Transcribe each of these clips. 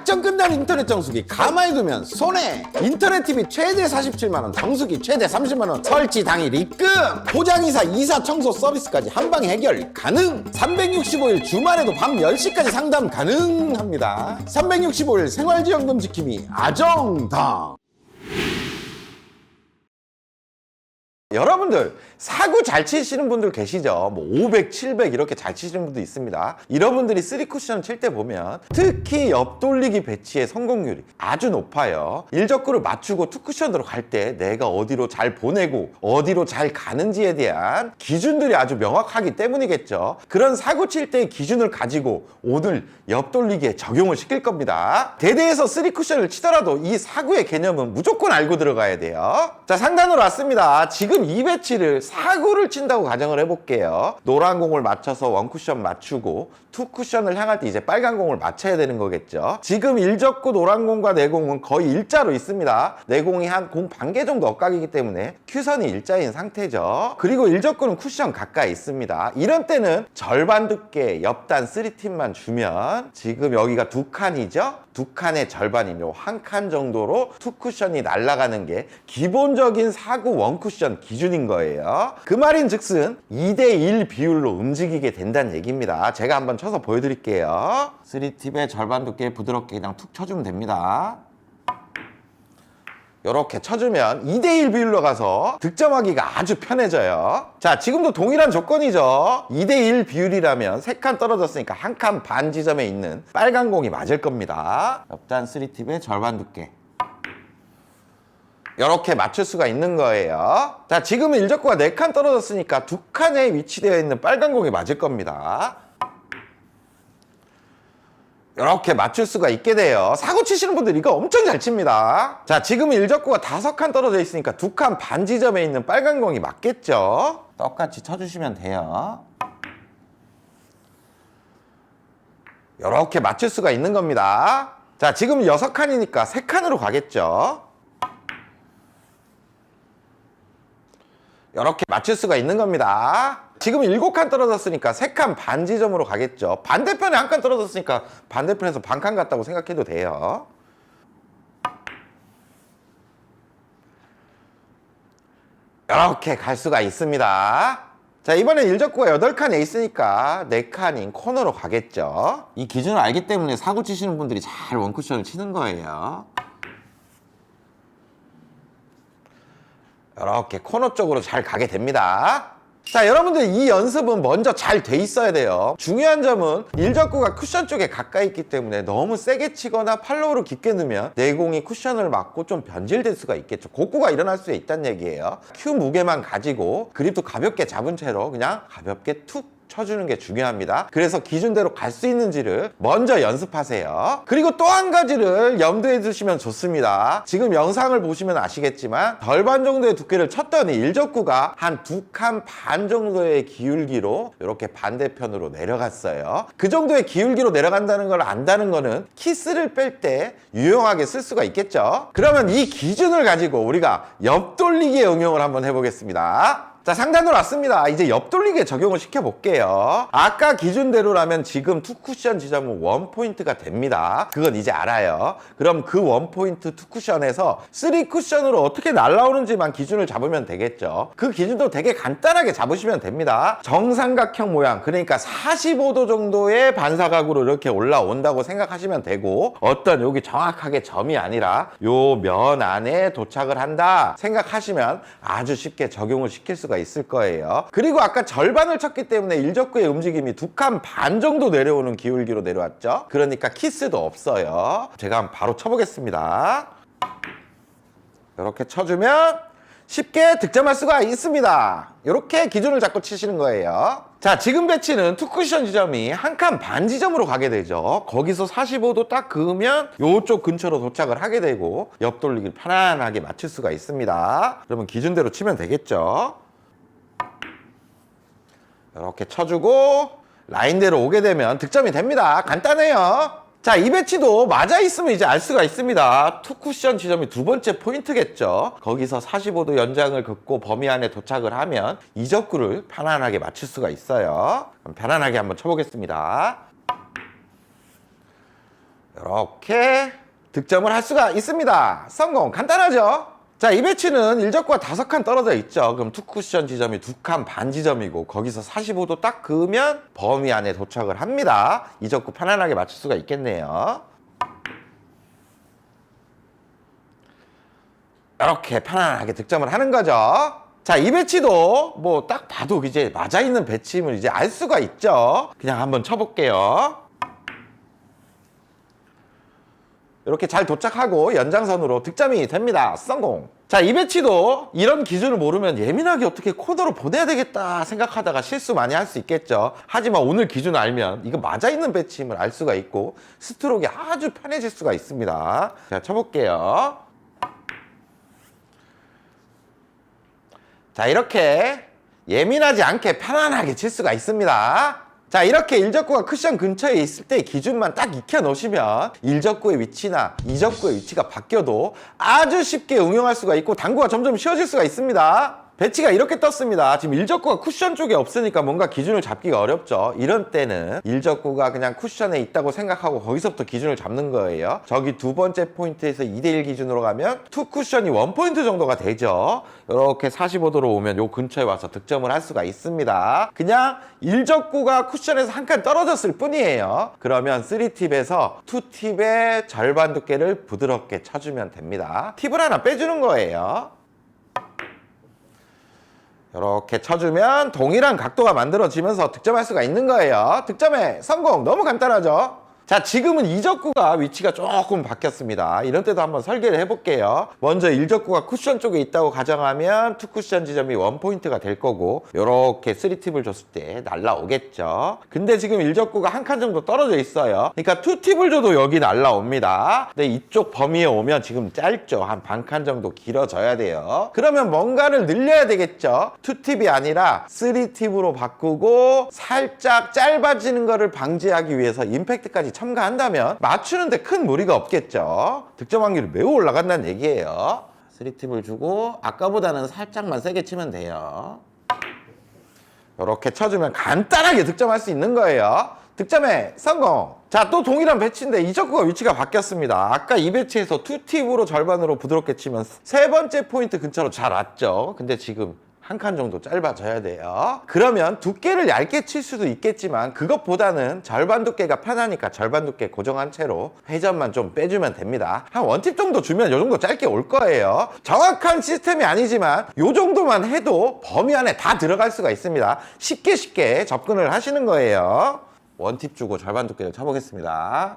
작전 끝난 인터넷 정수기 가만히 두면 손해. 인터넷 TV 최대 47만원, 정수기 최대 30만원, 설치 당일 입금, 포장이사 이사 청소 서비스까지 한방에 해결 가능. 365일 주말에도 밤 10시까지 상담 가능합니다. 365일 생활지원금 지킴이 아정당. 여러분들 사구 잘 치시는 분들 계시죠? 뭐 500, 700 이렇게 잘 치시는 분도 있습니다. 이런 분들이 3쿠션 칠 때 보면 특히 옆돌리기 배치의 성공률이 아주 높아요. 일적구를 맞추고 투쿠션으로 갈 때 내가 어디로 잘 보내고 어디로 잘 가는지에 대한 기준들이 아주 명확하기 때문이겠죠. 그런 사구 칠 때의 기준을 가지고 오늘 옆돌리기에 적용을 시킬 겁니다. 대대에서 3쿠션을 치더라도 이 사구의 개념은 무조건 알고 들어가야 돼요. 자, 상단으로 왔습니다. 지금 이 배치를 사구를 친다고 가정을 해볼게요. 노란 공을 맞춰서 원쿠션 맞추고 투쿠션을 향할 때 이제 빨간 공을 맞춰야 되는 거겠죠. 지금 일적구 노란 공과 내공은 거의 일자로 있습니다. 내공이 한 공 반 개 정도 엇각이기 때문에 큐선이 일자인 상태죠. 그리고 일적구는 쿠션 가까이 있습니다. 이런 때는 절반 두께 옆단 3팁만 주면 지금 여기가 두 칸이죠. 두 칸의 절반인 요 한 칸 정도로 투쿠션이 날아가는 게 기본적인 사구 원쿠션 기준인 거예요. 그 말인 즉슨 2대1 비율로 움직이게 된다는 얘기입니다. 제가 한번 쳐서 보여드릴게요. 3팁의 절반 두께 부드럽게 그냥 툭 쳐주면 됩니다. 이렇게 쳐주면 2대1 비율로 가서 득점하기가 아주 편해져요. 자, 지금도 동일한 조건이죠. 2대1 비율이라면 3칸 떨어졌으니까 1칸 반 지점에 있는 빨간 공이 맞을 겁니다. 옆단 3팁의 절반 두께 이렇게 맞출 수가 있는 거예요. 자, 지금은 일적구가 4칸 떨어졌으니까 2칸에 위치되어 있는 빨간 공이 맞을 겁니다. 이렇게 맞출 수가 있게 돼요. 사구 치시는 분들 이거 엄청 잘 칩니다. 자, 지금은 일적구가 5칸 떨어져 있으니까 2칸 반 지점에 있는 빨간 공이 맞겠죠. 똑같이 쳐주시면 돼요. 이렇게 맞출 수가 있는 겁니다. 자, 지금 6칸이니까 3칸으로 가겠죠. 이렇게 맞출 수가 있는 겁니다. 지금 7칸 떨어졌으니까 3칸 반 지점으로 가겠죠. 반대편에 1칸 떨어졌으니까 반대편에서 반칸 같다고 생각해도 돼요. 이렇게 갈 수가 있습니다. 자, 이번엔 일적구가 8칸에 있으니까 4칸인 코너로 가겠죠. 이 기준을 알기 때문에 사구 치시는 분들이 잘 원쿠션을 치는 거예요. 이렇게 코너 쪽으로 잘 가게 됩니다. 자, 여러분들 이 연습은 먼저 잘 돼 있어야 돼요. 중요한 점은 일적구가 쿠션 쪽에 가까이 있기 때문에 너무 세게 치거나 팔로우로 깊게 넣으면 내공이 쿠션을 맞고 좀 변질될 수가 있겠죠. 곡구가 일어날 수 있다는 얘기예요. 큐 무게만 가지고 그립도 가볍게 잡은 채로 그냥 가볍게 툭 쳐주는 게 중요합니다. 그래서 기준대로 갈 수 있는지를 먼저 연습하세요. 그리고 또 한 가지를 염두에 두시면 좋습니다. 지금 영상을 보시면 아시겠지만 절반 정도의 두께를 쳤더니 일적구가 한 2칸 반 정도의 기울기로 이렇게 반대편으로 내려갔어요. 그 정도의 기울기로 내려간다는 걸 안다는 거는 키스를 뺄 때 유용하게 쓸 수가 있겠죠. 그러면 이 기준을 가지고 우리가 옆돌리기에 응용을 한번 해보겠습니다. 자, 상단으로 왔습니다. 이제 옆돌리기에 적용을 시켜볼게요. 아까 기준대로라면 지금 투쿠션 지점은 원포인트가 됩니다. 그건 이제 알아요. 그럼 그 원포인트 투쿠션에서 3쿠션으로 어떻게 날아오는지만 기준을 잡으면 되겠죠. 그 기준도 되게 간단하게 잡으시면 됩니다. 정삼각형 모양, 그러니까 45도 정도의 반사각으로 이렇게 올라온다고 생각하시면 되고, 어떤 여기 정확하게 점이 아니라 요 면 안에 도착을 한다 생각하시면 아주 쉽게 적용을 시킬 수가 있을 거예요. 그리고 아까 절반을 쳤기 때문에 일적구의 움직임이 2칸 반 정도 내려오는 기울기로 내려왔죠. 그러니까 키스도 없어요. 제가 한번 바로 쳐보겠습니다. 이렇게 쳐주면 쉽게 득점할 수가 있습니다. 이렇게 기준을 잡고 치시는 거예요. 자, 지금 배치는 투쿠션 지점이 1칸 반 지점으로 가게 되죠. 거기서 45도 딱 그으면 이쪽 근처로 도착을 하게 되고 옆돌리기를 편안하게 맞출 수가 있습니다. 그러면 기준대로 치면 되겠죠. 이렇게 쳐주고 라인대로 오게 되면 득점이 됩니다. 간단해요. 자, 이 배치도 맞아 있으면 이제 알 수가 있습니다. 투쿠션 지점이 두 번째 포인트겠죠. 거기서 45도 연장을 긋고 범위 안에 도착을 하면 이 적구를 편안하게 맞출 수가 있어요. 그럼 편안하게 한번 쳐보겠습니다. 이렇게 득점을 할 수가 있습니다. 성공! 간단하죠? 자, 이 배치는 일적구가 5칸 떨어져 있죠. 그럼 투쿠션 지점이 2칸 반 지점이고 거기서 45도 딱 그으면 범위 안에 도착을 합니다. 이 적구 편안하게 맞출 수가 있겠네요. 이렇게 편안하게 득점을 하는 거죠. 자, 이 배치도 뭐 딱 봐도 이제 맞아 있는 배치임을 이제 알 수가 있죠. 그냥 한번 쳐볼게요. 이렇게 잘 도착하고 연장선으로 득점이 됩니다. 성공! 자, 이 배치도 이런 기준을 모르면 예민하게 어떻게 코너로 보내야 되겠다 생각하다가 실수 많이 할 수 있겠죠. 하지만 오늘 기준을 알면 이거 맞아 있는 배치임을 알 수가 있고 스트로크가 아주 편해질 수가 있습니다. 자, 쳐볼게요. 자, 이렇게 예민하지 않게 편안하게 칠 수가 있습니다. 자, 이렇게 일적구가 쿠션 근처에 있을 때 기준만 딱 익혀 놓으시면 일적구의 위치나 이적구의 위치가 바뀌어도 아주 쉽게 응용할 수가 있고 당구가 점점 쉬워질 수가 있습니다. 배치가 이렇게 떴습니다. 지금 일적구가 쿠션 쪽에 없으니까 뭔가 기준을 잡기가 어렵죠. 이런 때는 일적구가 그냥 쿠션에 있다고 생각하고 거기서부터 기준을 잡는 거예요. 저기 두 번째 포인트에서 2대1 기준으로 가면 투 쿠션이 1포인트 정도가 되죠. 이렇게 45도로 오면 요 근처에 와서 득점을 할 수가 있습니다. 그냥 일적구가 쿠션에서 한 칸 떨어졌을 뿐이에요. 그러면 3팁에서 2팁의 절반 두께를 부드럽게 쳐주면 됩니다. 팁을 하나 빼주는 거예요. 이렇게 쳐주면 동일한 각도가 만들어지면서 득점할 수가 있는 거예요. 득점에 성공! 너무 간단하죠? 자, 지금은 이적구가 위치가 조금 바뀌었습니다. 이런 때도 한번 설계를 해볼게요. 먼저 일적구가 쿠션 쪽에 있다고 가정하면 투 쿠션 지점이 1포인트가 될 거고 이렇게 3팁을 줬을 때 날라오겠죠. 근데 지금 일적구가 한 칸 정도 떨어져 있어요. 그러니까 2팁을 줘도 여기 날라옵니다. 근데 이쪽 범위에 오면 지금 짧죠. 한 반 칸 정도 길어져야 돼요. 그러면 뭔가를 늘려야 되겠죠. 2팁이 아니라 3팁으로 바꾸고 살짝 짧아지는 거를 방지하기 위해서 임팩트까지 첨가한다면 맞추는데 큰 무리가 없겠죠. 득점 확률이 매우 올라간다는 얘기예요. 3팁을 주고 아까보다는 살짝만 세게 치면 돼요. 이렇게 쳐주면 간단하게 득점할 수 있는 거예요. 득점에 성공! 자, 또 동일한 배치인데 이적구가 위치가 바뀌었습니다. 아까 이 배치에서 2팁으로 절반으로 부드럽게 치면 세 번째 포인트 근처로 잘 왔죠. 근데 지금 한 칸 정도 짧아져야 돼요. 그러면 두께를 얇게 칠 수도 있겠지만 그것보다는 절반 두께가 편하니까 절반 두께 고정한 채로 회전만 좀 빼주면 됩니다. 한 원팁 정도 주면 이 정도 짧게 올 거예요. 정확한 시스템이 아니지만 이 정도만 해도 범위 안에 다 들어갈 수가 있습니다. 쉽게 접근을 하시는 거예요. 원팁 주고 절반 두께를 쳐보겠습니다.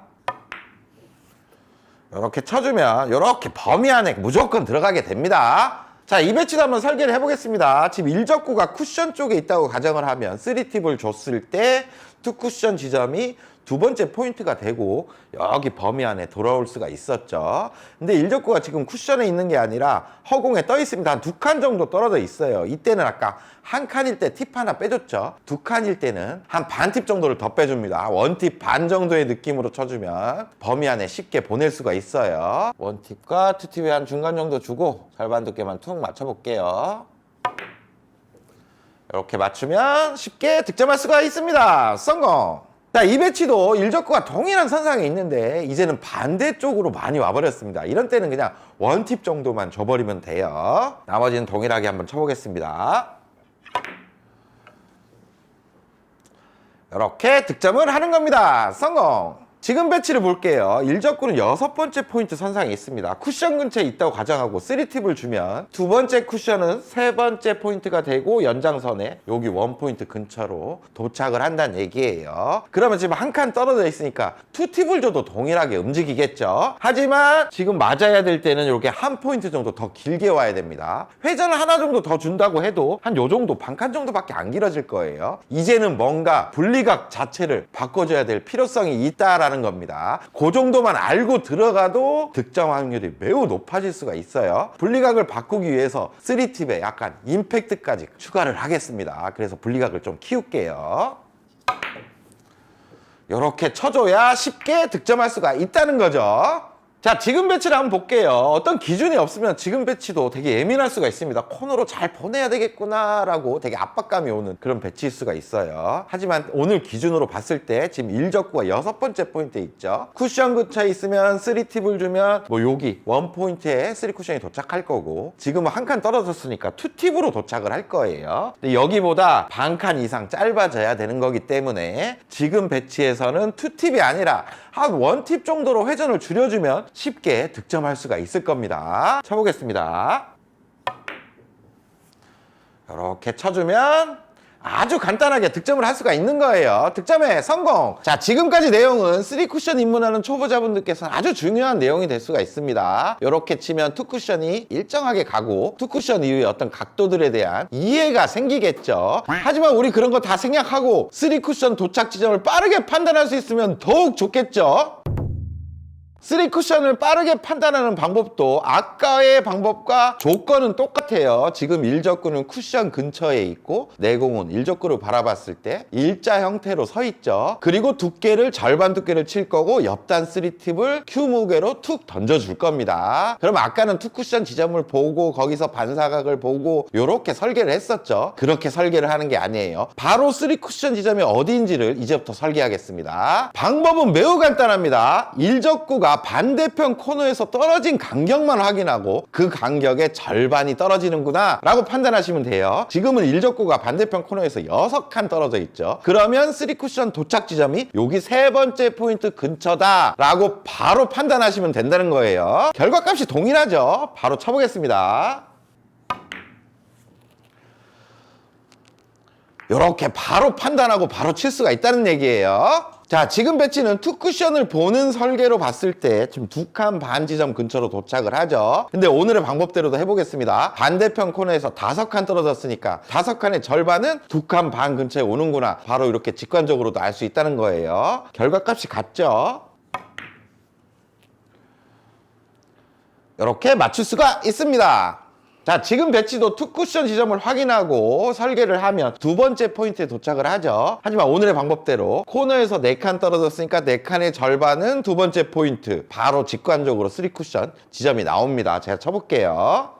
이렇게 쳐주면 이렇게 범위 안에 무조건 들어가게 됩니다. 자, 이 배치도 한번 설계를 해보겠습니다. 지금 일적구가 쿠션 쪽에 있다고 가정을 하면 3팁을 줬을 때 투 쿠션 지점이 두 번째 포인트가 되고 여기 범위 안에 돌아올 수가 있었죠. 근데 일적구가 지금 쿠션에 있는 게 아니라 허공에 떠 있습니다. 한 2칸 정도 떨어져 있어요. 이때는 아까 한 칸일 때 팁 하나 빼줬죠. 2칸일 때는 한 반 팁 정도를 더 빼줍니다. 원팁 반 정도의 느낌으로 쳐주면 범위 안에 쉽게 보낼 수가 있어요. 원팁과 투팁에 한 중간 정도 주고 절반 두께만 툭 맞춰볼게요. 이렇게 맞추면 쉽게 득점할 수가 있습니다. 성공! 자, 이 배치도 일적구가 동일한 선상에 있는데 이제는 반대쪽으로 많이 와버렸습니다. 이런 때는 그냥 원팁 정도만 줘버리면 돼요. 나머지는 동일하게 한번 쳐보겠습니다. 이렇게 득점을 하는 겁니다. 성공! 지금 배치를 볼게요. 일적구는 6번째 포인트 선상에 있습니다. 쿠션 근처에 있다고 가정하고 3팁을 주면 두 번째 쿠션은 세 번째 포인트가 되고 연장선에 여기 1포인트 근처로 도착을 한다는 얘기예요. 그러면 지금 한 칸 떨어져 있으니까 2팁을 줘도 동일하게 움직이겠죠. 하지만 지금 맞아야 될 때는 이렇게 한 포인트 정도 더 길게 와야 됩니다. 회전을 하나 정도 더 준다고 해도 한 요 정도 반 칸 정도밖에 안 길어질 거예요. 이제는 뭔가 분리각 자체를 바꿔줘야 될 필요성이 있다라는 겁니다. 그 정도만 알고 들어가도 득점 확률이 매우 높아질 수가 있어요. 분리각을 바꾸기 위해서 3팁에 약간 임팩트까지 추가를 하겠습니다. 그래서 분리각을 좀 키울게요. 이렇게 쳐줘야 쉽게 득점할 수가 있다는 거죠. 자, 지금 배치를 한번 볼게요. 어떤 기준이 없으면 지금 배치도 되게 예민할 수가 있습니다. 코너로 잘 보내야 되겠구나 라고 되게 압박감이 오는 그런 배치일 수가 있어요. 하지만 오늘 기준으로 봤을 때 지금 1적구가 6번째 포인트에 있죠. 쿠션 근처에 있으면 3팁을 주면 뭐 여기 원포인트에 3쿠션이 도착할 거고, 지금은 한 칸 떨어졌으니까 2팁으로 도착을 할 거예요. 근데 여기보다 반 칸 이상 짧아져야 되는 거기 때문에 지금 배치에서는 2팁이 아니라 한 1팁 정도로 회전을 줄여주면 쉽게 득점할 수가 있을 겁니다. 쳐보겠습니다. 이렇게 쳐주면 아주 간단하게 득점을 할 수가 있는 거예요. 득점에 성공! 자, 지금까지 내용은 3쿠션 입문하는 초보자분들께서는 아주 중요한 내용이 될 수가 있습니다. 이렇게 치면 2쿠션이 일정하게 가고 2쿠션 이후에 어떤 각도들에 대한 이해가 생기겠죠. 하지만 우리 그런 거 다 생략하고 3쿠션 도착 지점을 빠르게 판단할 수 있으면 더욱 좋겠죠. 3쿠션을 빠르게 판단하는 방법도 아까의 방법과 조건은 똑같아요. 지금 1적구는 쿠션 근처에 있고 내공은 1적구를 바라봤을 때 일자 형태로 서 있죠. 그리고 두께를 절반 두께를 칠 거고 옆단 3팁을 Q 무게로 툭 던져줄 겁니다. 그럼 아까는 2쿠션 지점을 보고 거기서 반사각을 보고 이렇게 설계를 했었죠. 그렇게 설계를 하는 게 아니에요. 바로 3쿠션 지점이 어디인지를 이제부터 설계하겠습니다. 방법은 매우 간단합니다. 1적구가 반대편 코너에서 떨어진 간격만 확인하고 그 간격의 절반이 떨어지는구나 라고 판단하시면 돼요. 지금은 1적구가 반대편 코너에서 6칸 떨어져 있죠. 그러면 3쿠션 도착 지점이 여기 3번째 포인트 근처다 라고 바로 판단하시면 된다는 거예요. 결과값이 동일하죠. 바로 쳐보겠습니다. 이렇게 바로 판단하고 바로 칠 수가 있다는 얘기예요. 자, 지금 배치는 2쿠션을 보는 설계로 봤을 때 지금 2칸 반 지점 근처로 도착을 하죠. 근데 오늘의 방법대로도 해보겠습니다. 반대편 코너에서 5칸 떨어졌으니까 5칸의 절반은 2칸 반 근처에 오는구나. 바로 이렇게 직관적으로도 알 수 있다는 거예요. 결과값이 같죠? 이렇게 맞출 수가 있습니다. 자, 지금 배치도 2쿠션 지점을 확인하고 설계를 하면 2번째 포인트에 도착을 하죠. 하지만 오늘의 방법대로 코너에서 4칸 떨어졌으니까 4칸의 절반은 2번째 포인트, 바로 직관적으로 3쿠션 지점이 나옵니다. 제가 쳐볼게요.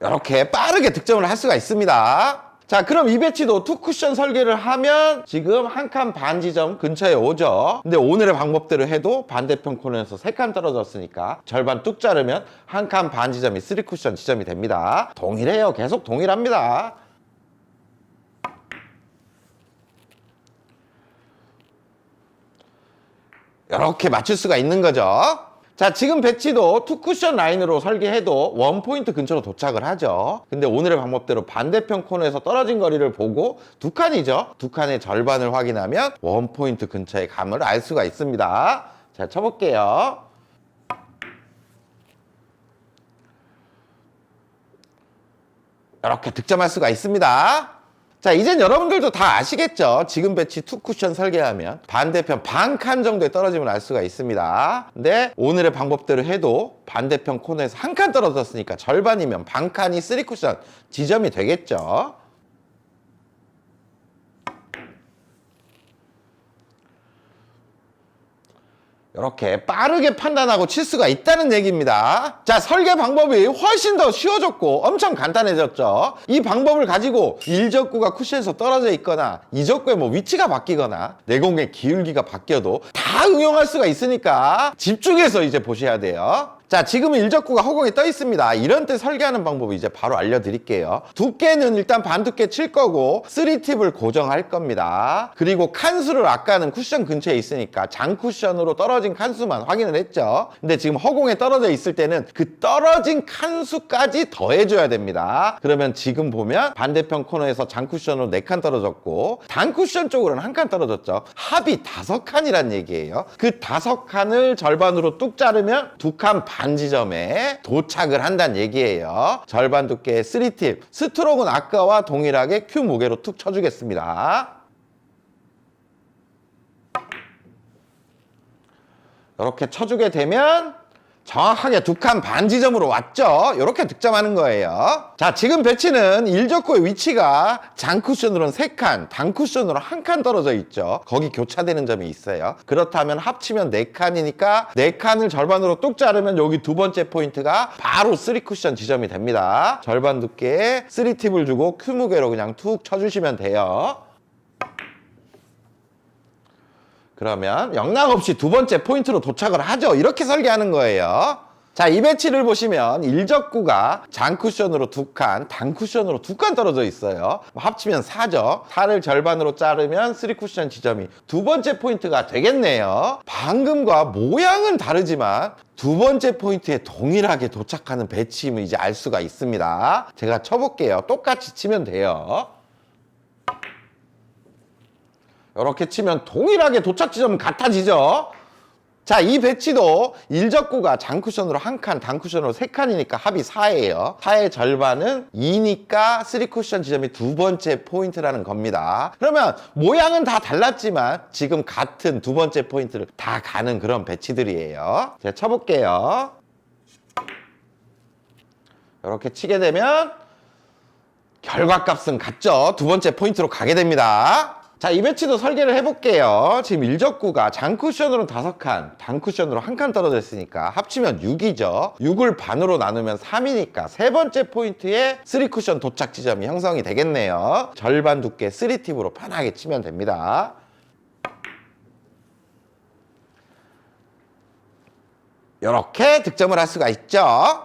이렇게 빠르게 득점을 할 수가 있습니다. 자, 그럼 이 배치도 2쿠션 설계를 하면 지금 1칸 반 지점 근처에 오죠. 근데 오늘의 방법대로 해도 반대편 코너에서 3칸 떨어졌으니까 절반 뚝 자르면 1칸 반 지점이 3쿠션 지점이 됩니다. 동일해요. 계속 동일합니다. 이렇게 맞출 수가 있는 거죠. 자, 지금 배치도 2쿠션 라인으로 설계해도 원포인트 근처로 도착을 하죠. 근데 오늘의 방법대로 반대편 코너에서 떨어진 거리를 보고 2칸이죠. 2칸의 절반을 확인하면 원포인트 근처의 감을 알 수가 있습니다. 자, 쳐볼게요. 이렇게 득점할 수가 있습니다. 자, 이젠 여러분들도 다 아시겠죠? 지금 배치 2쿠션 설계하면 반대편 반 칸 정도에 떨어지면 알 수가 있습니다. 근데 오늘의 방법대로 해도 반대편 코너에서 1칸 떨어졌으니까 절반이면 반 칸이 3쿠션 지점이 되겠죠? 이렇게 빠르게 판단하고 칠 수가 있다는 얘기입니다. 자, 설계 방법이 훨씬 더 쉬워졌고 엄청 간단해졌죠. 이 방법을 가지고 1적구가 쿠션에서 떨어져 있거나 2적구의 뭐 위치가 바뀌거나 내공의 기울기가 바뀌어도 다 응용할 수가 있으니까 집중해서 이제 보셔야 돼요. 자, 지금은 1적구가 허공에 떠 있습니다. 이런 때 설계하는 방법을 이제 바로 알려드릴게요. 두께는 일단 반두께 칠 거고 3팁을 고정할 겁니다. 그리고 칸수를 아까는 쿠션 근처에 있으니까 장쿠션으로 떨어진 칸수만 확인을 했죠. 근데 지금 허공에 떨어져 있을 때는 그 떨어진 칸수까지 더해줘야 됩니다. 그러면 지금 보면 반대편 코너에서 장쿠션으로 4칸 떨어졌고 단쿠션 쪽으로는 1칸 떨어졌죠. 합이 5칸이란 얘기예요. 그 5칸을 절반으로 뚝 자르면 2칸 반 지점에 도착을 한다는 얘기예요. 절반 두께의 3팁. 스트로크는 아까와 동일하게 Q 무게로 툭 쳐주겠습니다. 이렇게 쳐주게 되면 정확하게 2칸 반 지점으로 왔죠. 이렇게 득점하는 거예요. 자, 지금 배치는 일적구의 위치가 장쿠션으로는 3칸, 단쿠션으로 1칸 떨어져 있죠. 거기 교차되는 점이 있어요. 그렇다면 합치면 4칸이니까 4칸을 절반으로 뚝 자르면 여기 두 번째 포인트가 바로 3쿠션 지점이 됩니다. 절반 두께에 3팁을 주고 큐무게로 그냥 툭 쳐주시면 돼요. 그러면 영락 없이 두 번째 포인트로 도착을 하죠. 이렇게 설계하는 거예요. 자, 이 배치를 보시면 일적구가 장쿠션으로 2칸, 단쿠션으로 2칸 떨어져 있어요. 합치면 4죠. 4를 절반으로 자르면 3쿠션 지점이 두 번째 포인트가 되겠네요. 방금과 모양은 다르지만 두 번째 포인트에 동일하게 도착하는 배치임을 이제 알 수가 있습니다. 제가 쳐볼게요. 똑같이 치면 돼요. 이렇게 치면 동일하게 도착 지점은 같아지죠. 자, 이 배치도 일적구가 장쿠션으로 1칸, 단쿠션으로 3칸이니까 합이 4예요. 4의 절반은 2니까 3쿠션 지점이 두 번째 포인트라는 겁니다. 그러면 모양은 다 달랐지만 지금 같은 두 번째 포인트를 다 가는 그런 배치들이에요. 제가 쳐볼게요. 이렇게 치게 되면 결과값은 같죠. 두 번째 포인트로 가게 됩니다. 자, 이 배치도 설계를 해볼게요. 지금 일적구가 장쿠션으로 5칸, 단쿠션으로 1칸 떨어져 있으니까 합치면 6이죠. 6을 반으로 나누면 3이니까 세 번째 포인트에 3쿠션 도착 지점이 형성이 되겠네요. 절반 두께 3팁으로 편하게 치면 됩니다. 이렇게 득점을 할 수가 있죠.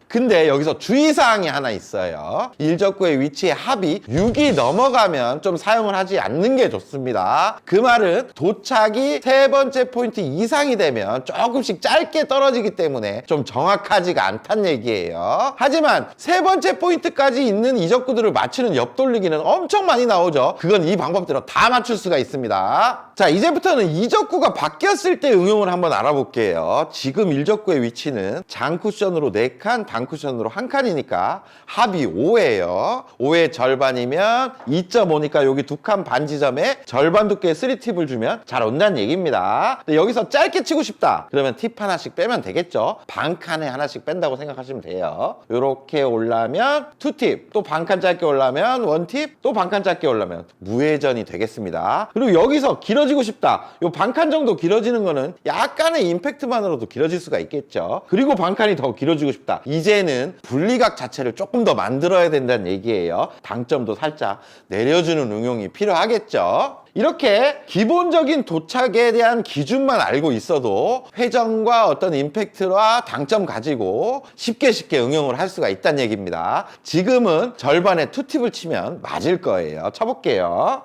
근데 여기서 주의사항이 하나 있어요. 일적구의 위치에 합이 6이 넘어가면 좀 사용을 하지 않는 게 좋습니다. 그 말은 도착이 세 번째 포인트 이상이 되면 조금씩 짧게 떨어지기 때문에 좀 정확하지가 않다는 얘기예요. 하지만 세 번째 포인트까지 있는 이적구들을 맞추는 옆돌리기는 엄청 많이 나오죠. 그건 이 방법대로 다 맞출 수가 있습니다. 자, 이제부터는 이적구가 바뀌었을 때 응용을 한번 알아볼게요. 지금 일적구의 위치는 장쿠션으로 4칸, 단쿠션으로 1칸이니까 합이 5예요. 5의 절반이면 2.5니까 여기 2칸 반 지점에 절반 두께의 3팁을 주면 잘 온다는 얘기입니다. 근데 여기서 짧게 치고 싶다. 그러면 팁 하나씩 빼면 되겠죠. 반 칸에 하나씩 뺀다고 생각하시면 돼요. 이렇게 올라면 2팁, 또 반 칸 짧게 올라면 1팁, 또 반 칸 짧게 올라면 무회전이 되겠습니다. 그리고 여기서 길어지고 싶다. 요 반 칸 정도 길어지는 거는 약간의 임팩트만으로도 길어질 수가 있겠죠. 그리고 반 칸이 더 길어지고 싶다. 이제는 분리각 자체를 조금 더 만들어야 된다는 얘기예요. 당점도 살짝 내려주는 응용이 필요하겠죠. 이렇게 기본적인 도착에 대한 기준만 알고 있어도 회전과 어떤 임팩트와 당점 가지고 쉽게 응용을 할 수가 있다는 얘기입니다. 지금은 절반에 2팁을 치면 맞을 거예요. 쳐볼게요.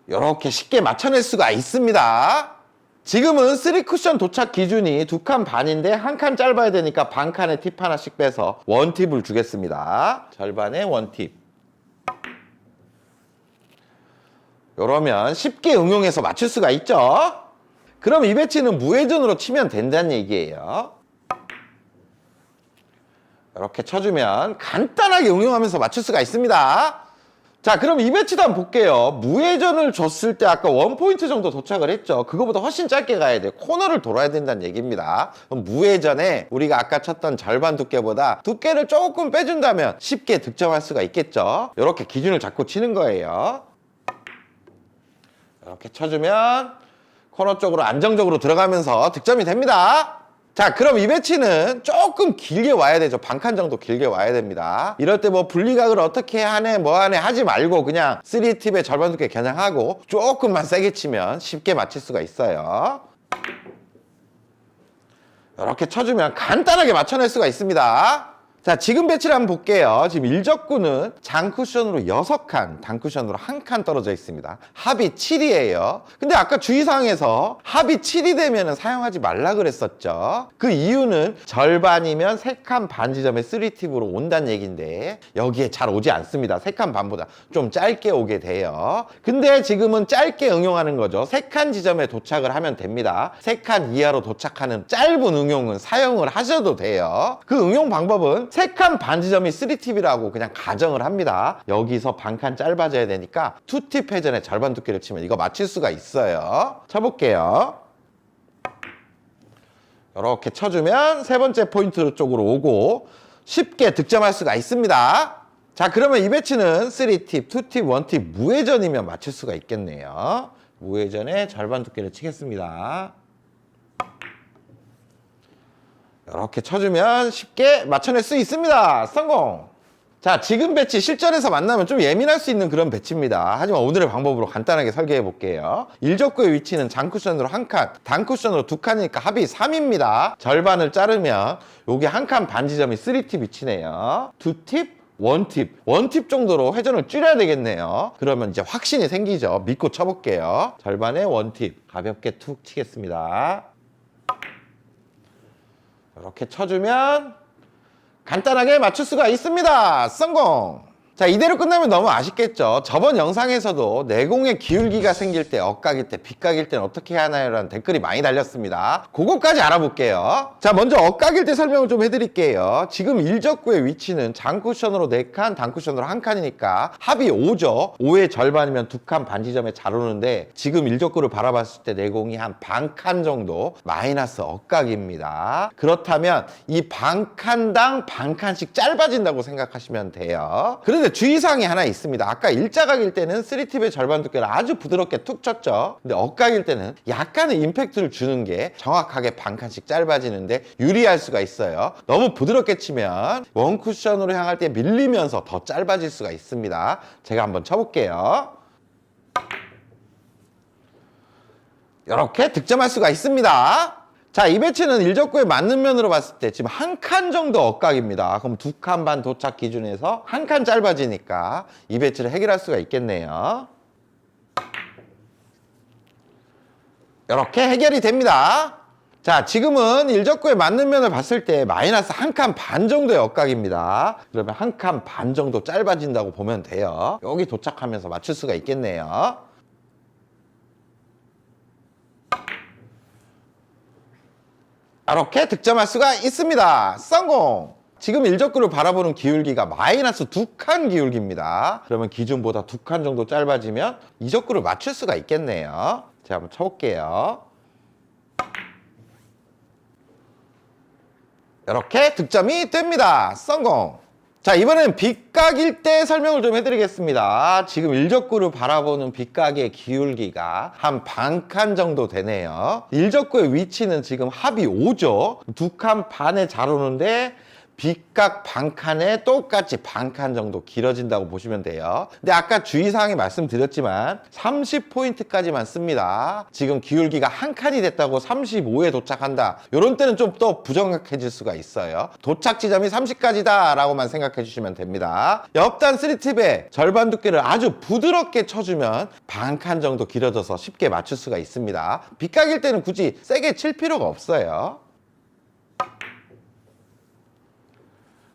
이렇게 쉽게 맞춰낼 수가 있습니다. 지금은 3쿠션 도착 기준이 2칸 반인데 1칸 짧아야 되니까 반 칸에 팁 하나씩 빼서 1팁을 주겠습니다. 절반에 1팁. 이러면 쉽게 응용해서 맞출 수가 있죠. 그럼 이 배치는 무회전으로 치면 된다는 얘기예요. 이렇게 쳐주면 간단하게 응용하면서 맞출 수가 있습니다. 자, 그럼 이 배치도 한번 볼게요. 무회전을 줬을 때 아까 1포인트 정도 도착을 했죠. 그거보다 훨씬 짧게 가야 돼요. 코너를 돌아야 된다는 얘기입니다. 그럼 무회전에 우리가 아까 쳤던 절반 두께보다 두께를 조금 빼준다면 쉽게 득점할 수가 있겠죠. 이렇게 기준을 잡고 치는 거예요. 이렇게 쳐주면 코너 쪽으로 안정적으로 들어가면서 득점이 됩니다. 자, 그럼 이 배치는 조금 길게 와야 되죠. 반 칸 정도 길게 와야 됩니다. 이럴 때 뭐 분리각을 어떻게 하네 뭐 하네 하지 말고 그냥 3팁의 절반 두께 겨냥하고 조금만 세게 치면 쉽게 맞힐 수가 있어요. 이렇게 쳐주면 간단하게 맞춰낼 수가 있습니다. 자, 지금 배치를 한번 볼게요. 지금 일적구는 장쿠션으로 6칸, 단쿠션으로 1칸 떨어져 있습니다. 합이 7이에요. 근데 아까 주의사항에서 합이 7이 되면 사용하지 말라 그랬었죠. 그 이유는 절반이면 3칸 반 지점에 3팁으로 온다는 얘기인데 여기에 잘 오지 않습니다. 3칸 반보다 좀 짧게 오게 돼요. 근데 지금은 짧게 응용하는 거죠. 3칸 지점에 도착을 하면 됩니다. 3칸 이하로 도착하는 짧은 응용은 사용을 하셔도 돼요. 그 응용 방법은 3칸 반 지점이 3팁이라고 그냥 가정을 합니다. 여기서 반 칸 짧아져야 되니까 2팁 회전에 절반 두께를 치면 이거 맞출 수가 있어요. 쳐볼게요. 이렇게 쳐주면 세 번째 포인트 쪽으로 오고 쉽게 득점할 수가 있습니다. 자, 그러면 이 배치는 3팁, 2팁, 1팁 무회전이면 맞출 수가 있겠네요. 무회전의 절반 두께를 치겠습니다. 이렇게 쳐주면 쉽게 맞춰낼 수 있습니다. 성공! 자, 지금 배치 실전에서 만나면 좀 예민할 수 있는 그런 배치입니다. 하지만 오늘의 방법으로 간단하게 설계해 볼게요. 일적구의 위치는 장쿠션으로 1칸, 단쿠션으로 2칸이니까 합이 3입니다. 절반을 자르면 여기 1칸 반 지점이 3팁 위치네요. 2팁, 1팁, 1팁 정도로 회전을 줄여야 되겠네요. 그러면 이제 확신이 생기죠. 믿고 쳐볼게요. 절반에 1팁, 가볍게 툭 치겠습니다. 이렇게 쳐주면 간단하게 맞출 수가 있습니다. 성공! 자, 이대로 끝나면 너무 아쉽겠죠. 저번 영상에서도 내공의 기울기가 생길 때, 억각일 때, 빗각일 때는 어떻게 해야 하나요? 라는 댓글이 많이 달렸습니다. 그거까지 알아볼게요. 자, 먼저 억각일 때 설명을 좀 해드릴게요. 지금 일적구의 위치는 장쿠션으로 4칸, 단쿠션으로 1칸이니까 합이 5죠. 5의 절반이면 2칸 반 지점에 잘 오는데 지금 일적구를 바라봤을 때 내공이 한 반 칸 정도 마이너스 억각입니다. 그렇다면 이 반 칸당 반 칸씩 짧아진다고 생각하시면 돼요. 그런데 주의사항이 하나 있습니다. 아까 일자각일 때는 3팁의 절반 두께를 아주 부드럽게 툭 쳤죠. 근데 억각일 때는 약간의 임팩트를 주는 게 정확하게 반 칸씩 짧아지는데 유리할 수가 있어요. 너무 부드럽게 치면 원 쿠션으로 향할 때 밀리면서 더 짧아질 수가 있습니다. 제가 한번 쳐볼게요. 이렇게 득점할 수가 있습니다. 자, 이 배치는 일적구에 맞는 면으로 봤을 때 지금 1칸 정도 억각입니다. 그럼 2칸 반 도착 기준에서 1칸 짧아지니까 이 배치를 해결할 수가 있겠네요. 이렇게 해결이 됩니다. 자, 지금은 일적구에 맞는 면을 봤을 때 마이너스 1칸 반 정도의 억각입니다. 그러면 1칸 반 정도 짧아진다고 보면 돼요. 여기 도착하면서 맞출 수가 있겠네요. 이렇게 득점할 수가 있습니다. 성공! 지금 일적구를 바라보는 기울기가 마이너스 2칸 기울기입니다. 그러면 기준보다 2칸 정도 짧아지면 이적구를 맞출 수가 있겠네요. 제가 한번 쳐볼게요. 이렇게 득점이 됩니다. 성공! 자, 이번엔 빗각일 때 설명을 좀 해드리겠습니다. 지금 일적구를 바라보는 빗각의 기울기가 한 반 칸 정도 되네요. 일적구의 위치는 지금 합이 5죠. 2칸 반에 잘 오는데 빗각 반 칸에 똑같이 반 칸 정도 길어진다고 보시면 돼요. 근데 아까 주의사항에 말씀드렸지만 30포인트까지만 씁니다. 지금 기울기가 한 칸이 됐다고 35에 도착한다. 이런 때는 좀 더 부정확해질 수가 있어요. 도착 지점이 30까지다 라고만 생각해 주시면 됩니다. 옆단 3팁의 절반 두께를 아주 부드럽게 쳐주면 반 칸 정도 길어져서 쉽게 맞출 수가 있습니다. 빗각일 때는 굳이 세게 칠 필요가 없어요.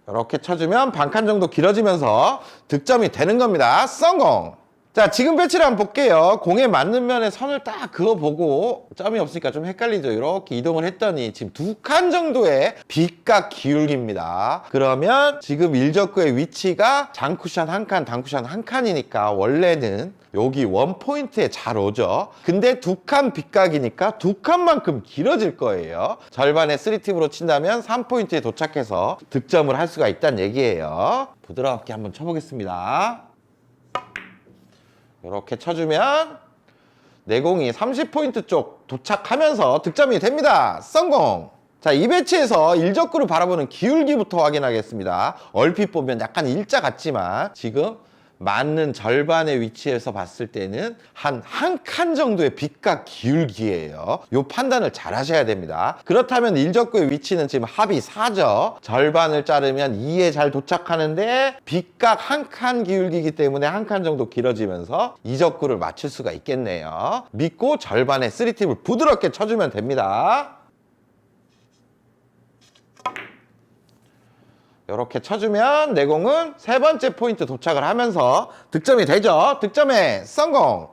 이렇게 쳐주면 반 칸 정도 길어지면서 득점이 되는 겁니다. 성공! 자, 지금 배치를 한번 볼게요. 공에 맞는 면에 선을 딱 그어보고 점이 없으니까 좀 헷갈리죠. 이렇게 이동을 했더니 지금 2칸 정도의 빗각 기울기입니다. 그러면 지금 일적구의 위치가 장쿠션 1칸, 단쿠션 1칸이니까 원래는 여기 원 포인트에 잘 오죠. 근데 2칸 빗각이니까 2칸만큼 길어질 거예요. 절반의 3팁으로 친다면 3포인트에 도착해서 득점을 할 수가 있다는 얘기예요. 부드럽게 한번 쳐보겠습니다. 이렇게 쳐주면 내공이 30포인트 쪽 도착하면서 득점이 됩니다. 성공! 자, 이 배치에서 일적구를 바라보는 기울기부터 확인하겠습니다. 얼핏 보면 약간 일자 같지만 지금 맞는 절반의 위치에서 봤을 때는 한 칸 정도의 빗각 기울기예요. 이 판단을 잘 하셔야 됩니다. 그렇다면 일적구의 위치는 지금 합이 4죠. 절반을 자르면 2에 잘 도착하는데 빗각 한 칸 기울기이기 때문에 한 칸 정도 길어지면서 이적구를 맞출 수가 있겠네요. 믿고 절반의 3팁을 부드럽게 쳐주면 됩니다. 이렇게 쳐주면 내공은 세 번째 포인트 도착을 하면서 득점이 되죠. 득점에 성공!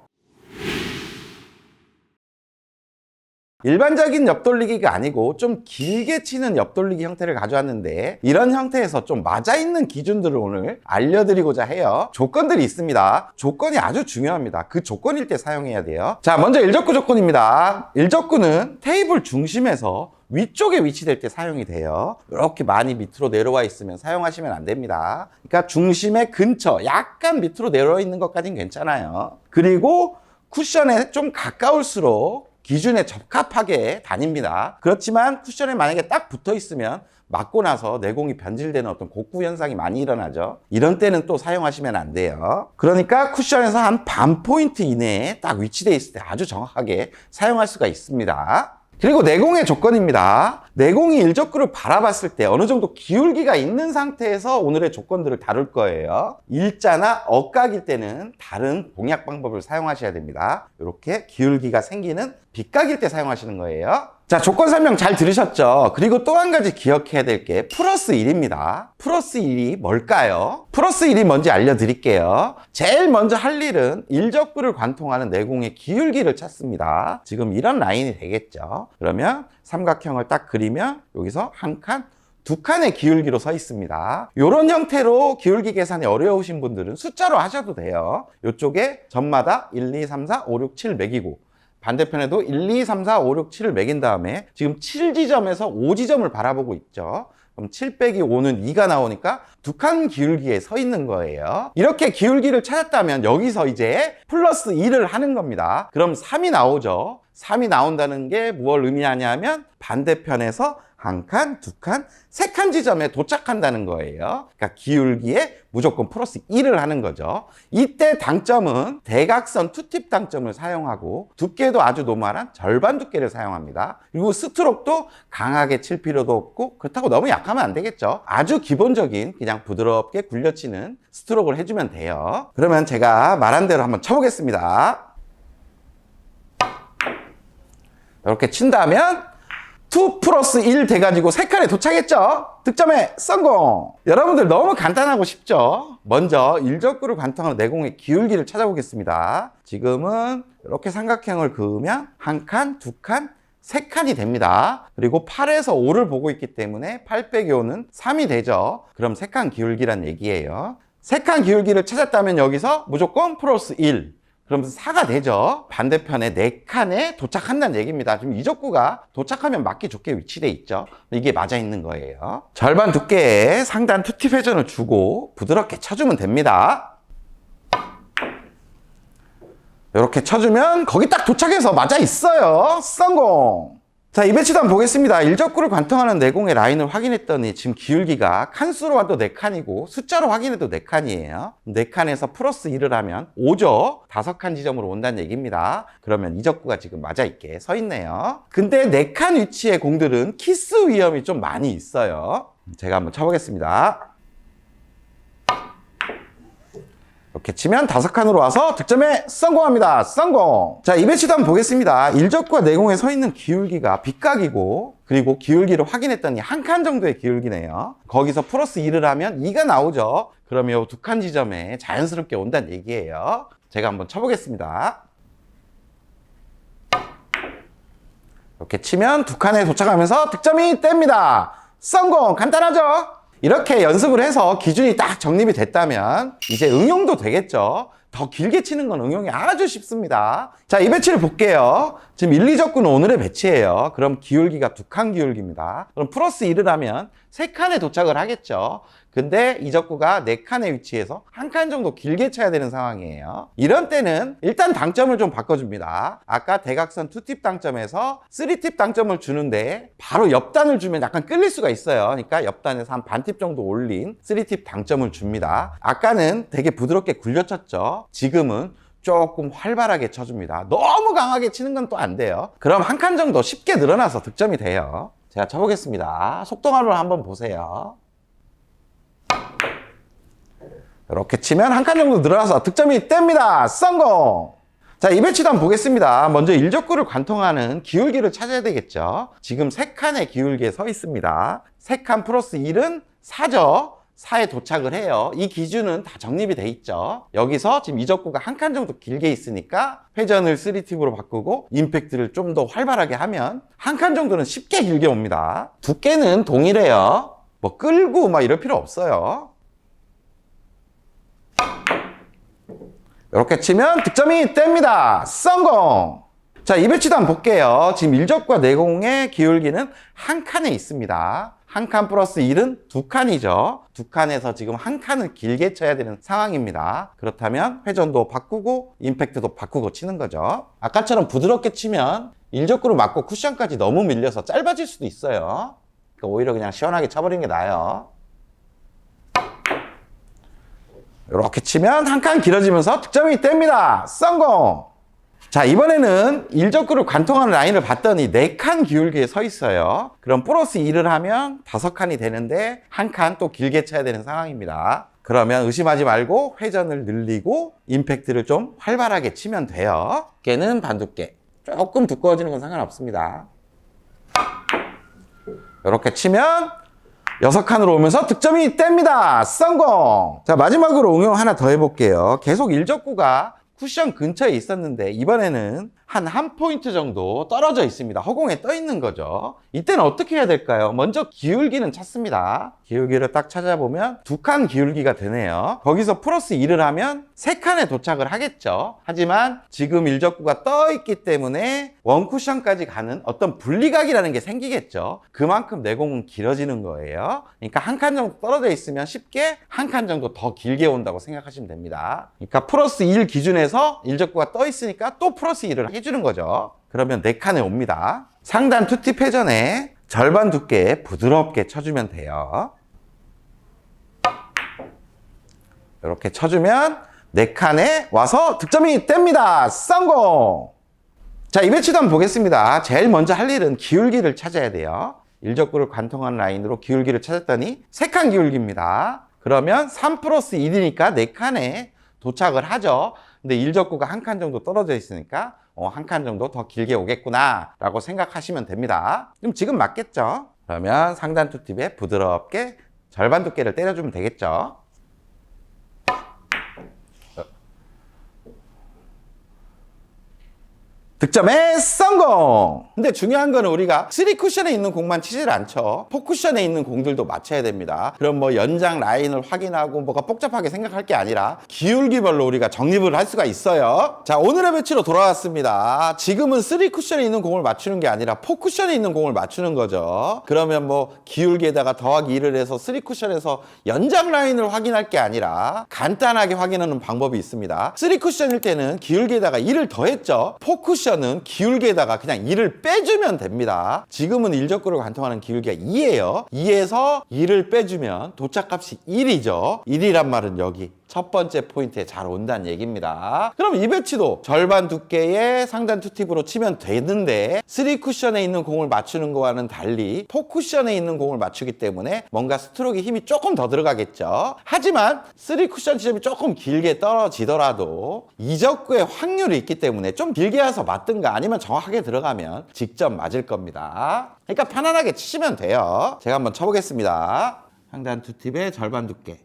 일반적인 옆돌리기가 아니고 좀 길게 치는 옆돌리기 형태를 가져왔는데 이런 형태에서 좀 맞아있는 기준들을 오늘 알려드리고자 해요. 조건들이 있습니다. 조건이 아주 중요합니다. 그 조건일 때 사용해야 돼요. 자, 먼저 일적구 조건입니다. 일적구는 테이블 중심에서 위쪽에 위치될 때 사용이 돼요. 이렇게 많이 밑으로 내려와 있으면 사용하시면 안 됩니다. 그러니까 중심의 근처, 약간 밑으로 내려와 있는 것까지는 괜찮아요. 그리고 쿠션에 좀 가까울수록 기준에 적합하게 다닙니다. 그렇지만 쿠션에 만약에 딱 붙어 있으면 맞고 나서 내공이 변질되는 어떤 곡구 현상이 많이 일어나죠. 이런 때는 또 사용하시면 안 돼요. 그러니까 쿠션에서 한 반 포인트 이내에 딱 위치되어 있을 때 아주 정확하게 사용할 수가 있습니다. 그리고 내공의 조건입니다. 내공이 일적구를 바라봤을 때 어느 정도 기울기가 있는 상태에서 오늘의 조건들을 다룰 거예요. 일자나 억각일 때는 다른 공략 방법을 사용하셔야 됩니다. 이렇게 기울기가 생기는 빗각일 때 사용하시는 거예요. 자, 조건 설명 잘 들으셨죠? 그리고 또 한 가지 기억해야 될 게 플러스 1입니다. 플러스 1이 뭘까요? 플러스 1이 뭔지 알려드릴게요. 제일 먼저 할 일은 일적구를 관통하는 내공의 기울기를 찾습니다. 지금 이런 라인이 되겠죠? 그러면 삼각형을 딱 그리면 여기서 한 칸, 두 칸의 기울기로 서 있습니다. 이런 형태로 기울기 계산이 어려우신 분들은 숫자로 하셔도 돼요. 이쪽에 점마다 1, 2, 3, 4, 5, 6, 7 매기고 반대편에도 1, 2, 3, 4, 5, 6, 7을 매긴 다음에 지금 7지점에서 5지점을 바라보고 있죠. 그럼 7 빼기 5는 2가 나오니까 두 칸 기울기에 서 있는 거예요. 이렇게 기울기를 찾았다면 여기서 이제 플러스 2를 하는 겁니다. 그럼 3이 나오죠. 3이 나온다는 게 무엇을 의미하냐면 반대편에서 한 칸, 두 칸, 세 칸 지점에 도착한다는 거예요. 그러니까 기울기에 무조건 플러스 1을 하는 거죠. 이때 당점은 대각선 투팁 당점을 사용하고 두께도 아주 노멀한 절반 두께를 사용합니다. 그리고 스트로크도 강하게 칠 필요도 없고 그렇다고 너무 약하면 안 되겠죠. 아주 기본적인 그냥 부드럽게 굴려치는 스트로크를 해주면 돼요. 그러면 제가 말한 대로 한번 쳐보겠습니다. 이렇게 친다면 2 플러스 1 돼가지고 3칸에 도착했죠? 득점에 성공! 여러분들 너무 간단하고 쉽죠? 먼저 일적구를 관통하는 내공의 기울기를 찾아보겠습니다. 지금은 이렇게 삼각형을 그으면 한 칸, 두 칸, 세 칸이 됩니다. 그리고 8에서 5를 보고 있기 때문에 8 빼기 5는 3이 되죠. 그럼 3칸 기울기란 얘기예요. 3칸 기울기를 찾았다면 여기서 무조건 플러스 1. 그러면서 4가 되죠. 반대편에 4칸에 도착한다는 얘기입니다. 지금 이적구가 도착하면 맞기 좋게 위치돼 있죠. 이게 맞아 있는 거예요. 절반 두께의 상단 투팁 회전을 주고 부드럽게 쳐주면 됩니다. 이렇게 쳐주면 거기 딱 도착해서 맞아 있어요. 성공! 자, 이 배치도 한번 보겠습니다. 일적구를 관통하는 내공의 라인을 확인했더니 지금 기울기가 칸수로 와도 4칸이고 숫자로 확인해도 4칸이에요. 4칸에서 플러스 1을 하면 5죠. 5칸 지점으로 온다는 얘기입니다. 그러면 이적구가 지금 맞아 있게 서 있네요. 근데 4칸 위치의 공들은 키스 위험이 좀 많이 있어요. 제가 한번 쳐보겠습니다. 이렇게 치면 5칸으로 와서 득점에 성공합니다. 성공! 자, 이 배치도 한번 보겠습니다. 일적구와 내공에 서 있는 기울기가 빗각이고 그리고 기울기를 확인했더니 한 칸 정도의 기울기네요. 거기서 플러스 1을 하면 2가 나오죠. 그러면 이 두 칸 지점에 자연스럽게 온다는 얘기예요. 제가 한번 쳐보겠습니다. 이렇게 치면 두 칸에 도착하면서 득점이 뗍니다. 성공! 간단하죠? 이렇게 연습을 해서 기준이 딱 정립이 됐다면 이제 응용도 되겠죠. 더 길게 치는 건 응용이 아주 쉽습니다. 자, 이 배치를 볼게요. 지금 1, 2적구는 오늘의 배치예요. 그럼 기울기가 2칸 기울기입니다. 그럼 플러스 1을 하면 3칸에 도착을 하겠죠. 근데 이 적구가 4칸에 위치해서 한 칸 정도 길게 쳐야 되는 상황이에요. 이런 때는 일단 당점을 좀 바꿔줍니다. 아까 대각선 2팁 당점에서 3팁 당점을 주는데 바로 옆단을 주면 약간 끌릴 수가 있어요. 그러니까 옆단에서 한 반팁 정도 올린 3팁 당점을 줍니다. 아까는 되게 부드럽게 굴려쳤죠. 지금은 조금 활발하게 쳐줍니다. 너무 강하게 치는 건 또 안 돼요. 그럼 한 칸 정도 쉽게 늘어나서 득점이 돼요. 제가 쳐보겠습니다. 속도감을 한번 보세요. 이렇게 치면 한 칸 정도 늘어나서 득점이 뗍니다. 성공! 자, 이 배치도 한번 보겠습니다. 먼저 일적구를 관통하는 기울기를 찾아야 되겠죠. 지금 3칸의 기울기에 서 있습니다. 3칸 플러스 1은 4죠. 4에 도착을 해요. 이 기준은 다 정립이 돼 있죠. 여기서 지금 이적구가 한 칸 정도 길게 있으니까 회전을 3팁으로 바꾸고 임팩트를 좀 더 활발하게 하면 한 칸 정도는 쉽게 길게 옵니다. 두께는 동일해요. 뭐 끌고 막 이럴 필요 없어요. 이렇게 치면 득점이 뗍니다. 성공! 자, 이 배치도 한번 볼게요. 지금 일적과 내공의 기울기는 한 칸에 있습니다. 한 칸 플러스 1은 두 칸이죠. 두 칸에서 지금 한 칸을 길게 쳐야 되는 상황입니다. 그렇다면 회전도 바꾸고 임팩트도 바꾸고 치는 거죠. 아까처럼 부드럽게 치면 일적구를 맞고 쿠션까지 너무 밀려서 짧아질 수도 있어요. 그러니까 오히려 그냥 시원하게 쳐버리는 게 나아요. 이렇게 치면 한 칸 길어지면서 득점이 뗍니다. 성공! 자, 이번에는 일적구를 관통하는 라인을 봤더니 4칸 기울기에 서 있어요. 그럼 플러스 1을 하면 5칸이 되는데 한 칸 또 길게 쳐야 되는 상황입니다. 그러면 의심하지 말고 회전을 늘리고 임팩트를 좀 활발하게 치면 돼요. 두께는 반두께. 조금 두꺼워지는 건 상관없습니다. 이렇게 치면 6칸으로 오면서 득점이 뗍니다. 성공! 자, 마지막으로 응용 하나 더 해볼게요. 계속 일적구가 쿠션 근처에 있었는데 이번에는 한 포인트 정도 떨어져 있습니다. 허공에 떠 있는 거죠. 이때는 어떻게 해야 될까요? 먼저 기울기는 찾습니다. 기울기를 딱 찾아보면 2칸 기울기가 되네요. 거기서 플러스 1을 하면 3칸에 도착을 하겠죠. 하지만 지금 일적구가 떠 있기 때문에 원 쿠션까지 가는 어떤 분리각이라는 게 생기겠죠. 그만큼 내공은 길어지는 거예요. 그러니까 한 칸 정도 떨어져 있으면 쉽게 한 칸 정도 더 길게 온다고 생각하시면 됩니다. 그러니까 플러스 1 기준에서 일적구가 떠 있으니까 또 플러스 1을 해주는 거죠. 그러면 4칸에 옵니다. 상단 투팁 회전에 절반 두께 부드럽게 쳐주면 돼요. 이렇게 쳐주면 4칸에 와서 득점이 뗍니다. 성공! 자, 이 배치도 한번 보겠습니다. 제일 먼저 할 일은 기울기를 찾아야 돼요. 일적구를 관통한 라인으로 기울기를 찾았더니 3칸 기울기입니다. 그러면 3 플러스 1이니까 4칸에 도착을 하죠. 근데 일적구가 한 칸 정도 떨어져 있으니까 한 칸 정도 더 길게 오겠구나 라고 생각하시면 됩니다. 그럼 지금 맞겠죠? 그러면 상단 투팁에 부드럽게 절반 두께를 때려주면 되겠죠? 득점에 성공! 근데 중요한 거는 우리가 3쿠션에 있는 공만 치질 않죠. 4쿠션에 있는 공들도 맞춰야 됩니다. 그럼 뭐 연장 라인을 확인하고 뭐가 복잡하게 생각할 게 아니라 기울기별로 우리가 정립을 할 수가 있어요. 자, 오늘의 배치로 돌아왔습니다. 지금은 3쿠션에 있는 공을 맞추는 게 아니라 4쿠션에 있는 공을 맞추는 거죠. 그러면 뭐 기울기에다가 더하기 1을 해서 3쿠션에서 연장 라인을 확인할 게 아니라 간단하게 확인하는 방법이 있습니다. 3쿠션일 때는 기울기에다가 1을 더했죠. 4쿠션 는 기울기에다가 그냥 2를 빼주면 됩니다. 지금은 일적구를 관통하는 기울기가 2예요. 2에서 2를 빼주면 도착값이 1이죠. 1이란 말은 여기 첫 번째 포인트에 잘 온다는 얘기입니다. 그럼 이 배치도 절반 두께의 상단 투팁으로 치면 되는데 3쿠션에 있는 공을 맞추는 거와는 달리 4쿠션에 있는 공을 맞추기 때문에 뭔가 스트로크에 힘이 조금 더 들어가겠죠. 하지만 3쿠션 지점이 조금 길게 떨어지더라도 이적구의 확률이 있기 때문에 좀 길게 와서 맞든가 아니면 정확하게 들어가면 직접 맞을 겁니다. 그러니까 편안하게 치시면 돼요. 제가 한번 쳐보겠습니다. 상단 투팁의 절반 두께.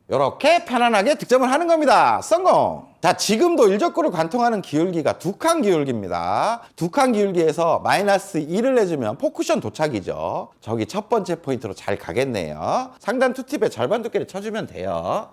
이렇게 편안하게 득점을 하는 겁니다. 성공! 자, 지금도 일적구를 관통하는 기울기가 2칸 기울기입니다. 2칸 기울기에서 마이너스 1을 내주면 4쿠션 도착이죠. 저기 첫 번째 포인트로 잘 가겠네요. 상단 투팁에 절반 두께를 쳐주면 돼요.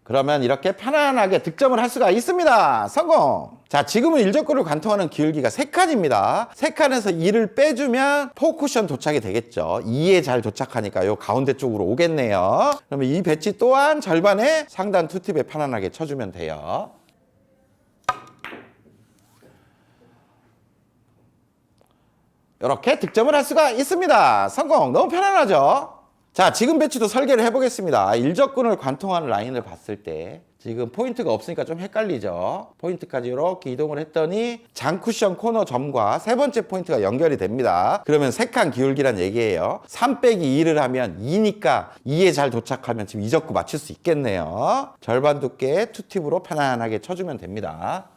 그러면 이렇게 편안하게 득점을 할 수가 있습니다. 성공! 자, 지금은 일적구를 관통하는 기울기가 3칸입니다. 3칸에서 2를 빼주면 4쿠션 도착이 되겠죠. 2에 잘 도착하니까 요 가운데 쪽으로 오겠네요. 그러면 이 배치 또한 절반에 상단 투팁에 편안하게 쳐주면 돼요. 이렇게 득점을 할 수가 있습니다. 성공! 너무 편안하죠? 자, 지금 배치도 설계를 해보겠습니다. 일적군을 관통하는 라인을 봤을 때 지금 포인트가 없으니까 좀 헷갈리죠. 포인트까지 이렇게 이동을 했더니 장쿠션 코너 점과 세 번째 포인트가 연결이 됩니다. 그러면 3칸 기울기란 얘기예요. 3 빼기 2를 하면 2니까 2에 잘 도착하면 지금 이적구 맞출 수 있겠네요. 절반 두께의 투팁으로 편안하게 쳐주면 됩니다.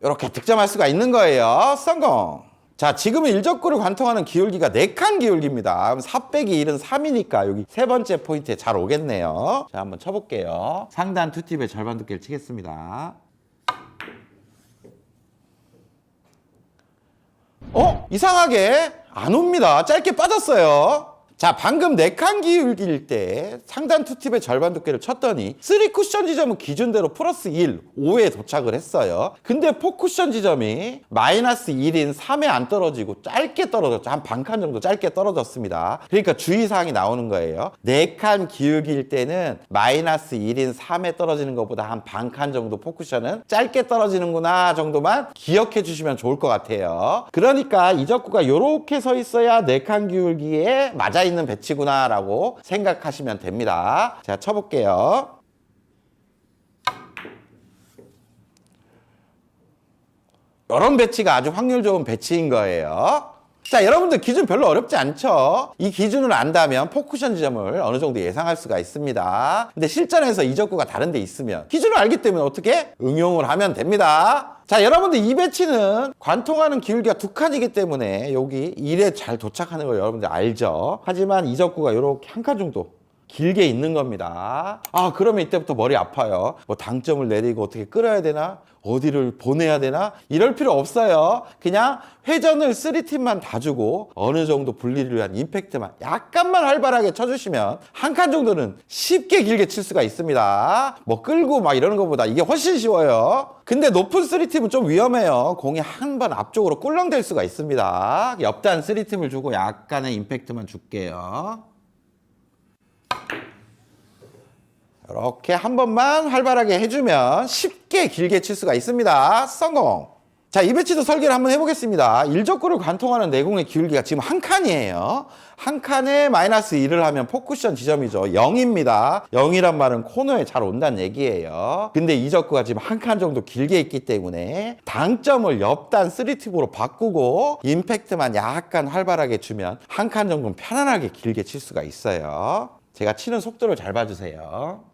이렇게 득점할 수가 있는 거예요. 성공! 자, 지금은 일적구를 관통하는 기울기가 4칸 기울기입니다. 4 빼기 1은 3이니까 여기 세 번째 포인트에 잘 오겠네요. 자, 한번 쳐볼게요. 상단 투팁의 절반 두께를 치겠습니다. 이상하게 안 옵니다. 짧게 빠졌어요. 자, 방금 4칸 기울기일 때 상단 투팁의 절반 두께를 쳤더니 3 쿠션 지점은 기준대로 플러스 1, 5에 도착을 했어요. 근데 4 쿠션 지점이 마이너스 1인 3에 안 떨어지고 짧게 떨어졌죠. 한 반 칸 정도 짧게 떨어졌습니다. 그러니까 주의사항이 나오는 거예요. 4칸 기울기일 때는 마이너스 1인 3에 떨어지는 것보다 한 반 칸 정도 4 쿠션은 짧게 떨어지는구나 정도만 기억해 주시면 좋을 것 같아요. 그러니까 이적구가 이렇게 서 있어야 4칸 기울기에 맞아 있는 배치구나 라고 생각하시면 됩니다. 제가 쳐볼게요. 이런 배치가 아주 확률 좋은 배치인 거예요. 자, 여러분들 기준 별로 어렵지 않죠? 이 기준을 안다면 포쿠션 지점을 어느 정도 예상할 수가 있습니다. 근데 실전에서 이적구가 다른 데 있으면 기준을 알기 때문에 어떻게 응용을 하면 됩니다. 자, 여러분들 이 배치는 관통하는 기울기가 2칸이기 때문에 여기 1에 잘 도착하는 걸 여러분들 알죠? 하지만 이적구가 이렇게 한 칸 정도 길게 있는 겁니다. 그러면 이때부터 머리 아파요. 뭐 당점을 내리고 어떻게 끌어야 되나? 어디를 보내야 되나? 이럴 필요 없어요. 그냥 회전을 3팁만 다 주고 어느 정도 분리를 위한 임팩트만 약간만 활발하게 쳐주시면 한 칸 정도는 쉽게 길게 칠 수가 있습니다. 뭐 끌고 막 이러는 것보다 이게 훨씬 쉬워요. 근데 높은 3팁은 좀 위험해요. 공이 한 번 앞쪽으로 꿀렁댈 수가 있습니다. 옆단 3팁을 주고 약간의 임팩트만 줄게요. 이렇게 한 번만 활발하게 해주면 쉽게 길게 칠 수가 있습니다. 성공! 자, 이 배치도 설계를 한번 해보겠습니다. 일적구를 관통하는 내공의 기울기가 지금 한 칸이에요. 한 칸에 마이너스 1을 하면 포쿠션 지점이죠. 0입니다. 0이란 말은 코너에 잘 온다는 얘기예요. 근데 이적구가 지금 한 칸 정도 길게 있기 때문에 당점을 옆단 3팁으로 바꾸고 임팩트만 약간 활발하게 주면 한 칸 정도는 편안하게 길게 칠 수가 있어요. 제가 치는 속도를 잘 봐주세요.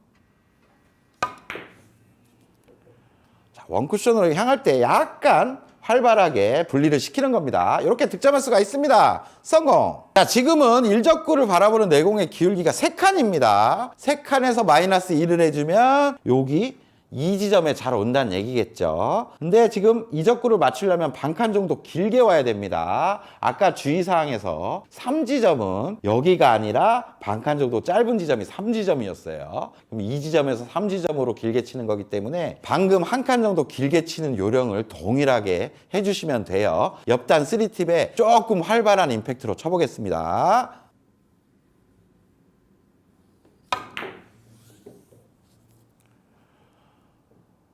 자, 원쿠션으로 향할 때 약간 활발하게 분리를 시키는 겁니다. 이렇게 득점할 수가 있습니다. 성공! 자, 지금은 일적구를 바라보는 내공의 기울기가 3칸입니다. 3칸에서 마이너스 1을 해주면 여기 이 지점에 잘 온다는 얘기겠죠. 근데 지금 이적구를 맞추려면 반칸 정도 길게 와야 됩니다. 아까 주의사항에서 3지점은 여기가 아니라 반칸 정도 짧은 지점이 3지점이었어요. 그럼 이 지점에서 3지점으로 길게 치는 거기 때문에 방금 한 칸 정도 길게 치는 요령을 동일하게 해주시면 돼요. 옆단 3팁에 조금 활발한 임팩트로 쳐보겠습니다.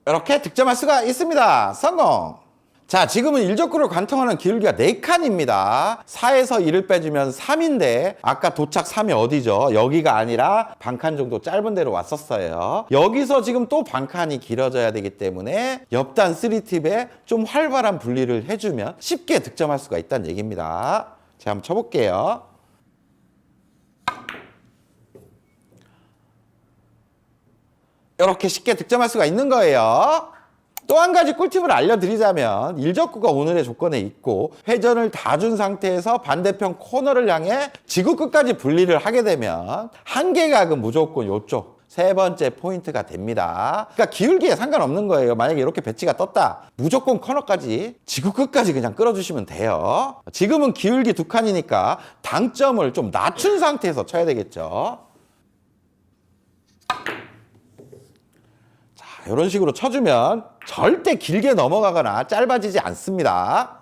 이렇게 득점할 수가 있습니다. 성공! 자, 지금은 일적구를 관통하는 기울기가 4칸입니다. 4에서 1을 빼주면 3인데 아까 도착 3이 어디죠? 여기가 아니라 반칸 정도 짧은 데로 왔었어요. 여기서 지금 또 반칸이 길어져야 되기 때문에 옆단 3팁에 좀 활발한 분리를 해주면 쉽게 득점할 수가 있다는 얘기입니다. 제가 한번 쳐볼게요. 이렇게 쉽게 득점할 수가 있는 거예요. 또 한 가지 꿀팁을 알려드리자면 일적구가 오늘의 조건에 있고 회전을 다 준 상태에서 반대편 코너를 향해 지구 끝까지 분리를 하게 되면 한계각은 무조건 이쪽 세 번째 포인트가 됩니다. 그러니까 기울기에 상관없는 거예요. 만약에 이렇게 배치가 떴다. 무조건 코너까지 지구 끝까지 그냥 끌어주시면 돼요. 지금은 기울기 2칸이니까 당점을 좀 낮춘 상태에서 쳐야 되겠죠. 이런 식으로 쳐주면 절대 길게 넘어가거나 짧아지지 않습니다.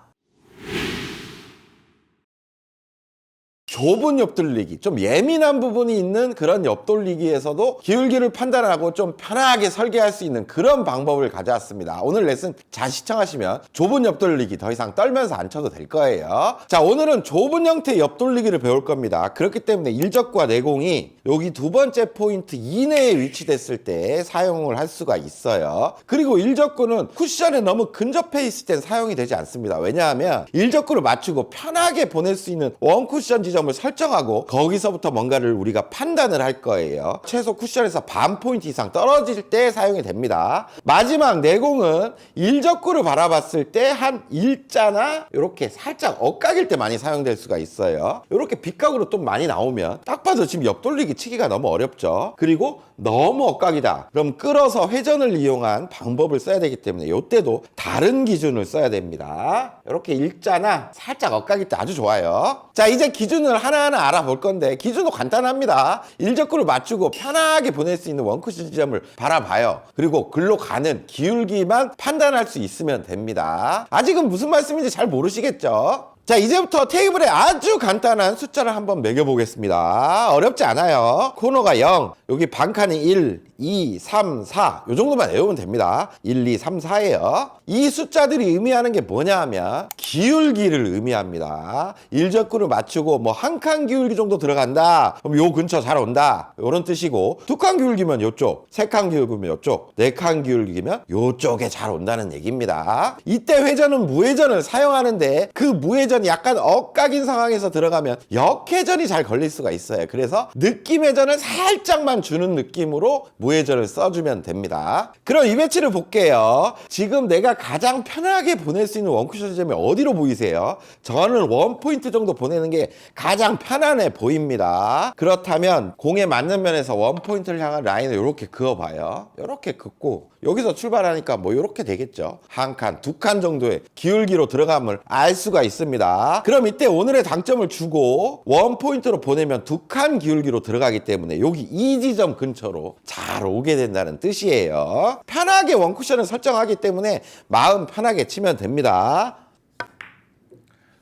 좁은 옆돌리기, 좀 예민한 부분이 있는 그런 옆돌리기에서도 기울기를 판단하고 좀 편하게 설계할 수 있는 그런 방법을 가져왔습니다. 오늘 레슨 잘 시청하시면 좁은 옆돌리기 더 이상 떨면서 안 쳐도 될 거예요. 자, 오늘은 좁은 형태의 옆돌리기를 배울 겁니다. 그렇기 때문에 일적과 내공이 여기 두 번째 포인트 이내에 위치됐을 때 사용을 할 수가 있어요. 그리고 일적구는 쿠션에 너무 근접해 있을 땐 사용이 되지 않습니다. 왜냐하면 일적구를 맞추고 편하게 보낼 수 있는 원쿠션 지점 을 설정하고 거기서부터 뭔가를 우리가 판단을 할 거예요. 최소 쿠션에서 반 포인트 이상 떨어질 때 사용이 됩니다. 마지막 내공은 일적구를 바라봤을 때 한 일자나 이렇게 살짝 엇각일 때 많이 사용될 수가 있어요. 이렇게 빗각으로 좀 많이 나오면 딱 봐도 지금 옆돌리기 기울기 치기가 너무 어렵죠. 그리고 너무 엇각이다. 그럼 끌어서 회전을 이용한 방법을 써야 되기 때문에 이때도 다른 기준을 써야 됩니다. 이렇게 일자나 살짝 엇각일 때 아주 좋아요. 자, 이제 기준을 하나하나 알아볼 건데 기준도 간단합니다. 일적구를 맞추고 편하게 보낼 수 있는 원쿠션 지점을 바라봐요. 그리고 글로 가는 기울기만 판단할 수 있으면 됩니다. 아직은 무슨 말씀인지 잘 모르시겠죠? 자, 이제부터 테이블에 아주 간단한 숫자를 한번 매겨보겠습니다. 어렵지 않아요. 코너가 0, 여기 반칸이 1, 2, 3, 4, 요 정도만 외우면 됩니다. 1, 2, 3, 4예요. 이 숫자들이 의미하는 게 뭐냐 하면 기울기를 의미합니다. 일적구를 맞추고 뭐 한 칸 기울기 정도 들어간다. 그럼 요 근처 잘 온다. 요런 뜻이고, 두 칸 기울기면 요쪽, 세 칸 기울기면 요쪽, 네 칸 기울기면 요쪽에 잘 온다는 얘기입니다. 이때 회전은 무회전을 사용하는데 그 무회전이 약간 엇각인 상황에서 들어가면 역회전이 잘 걸릴 수가 있어요. 그래서 느낌 회전을 살짝만 주는 느낌으로 무회전을 써주면 됩니다. 그럼 이 배치를 볼게요. 지금 내가 가장 편하게 보낼 수 있는 원쿠션 지점이 어디로 보이세요? 저는 원 포인트 정도 보내는 게 가장 편안해 보입니다. 그렇다면 공에 맞는 면에서 원 포인트를 향한 라인을 이렇게 그어봐요. 이렇게 긋고 여기서 출발하니까 뭐 이렇게 되겠죠. 한 칸, 두 칸 정도의 기울기로 들어감을 알 수가 있습니다. 그럼 이때 오늘의 당점을 주고 원 포인트로 보내면 두 칸 기울기로 들어가기 때문에 여기 이 지점 근처로 잘 오게 된다는 뜻이에요. 편하게 원쿠션을 설정하기 때문에 마음 편하게 치면 됩니다.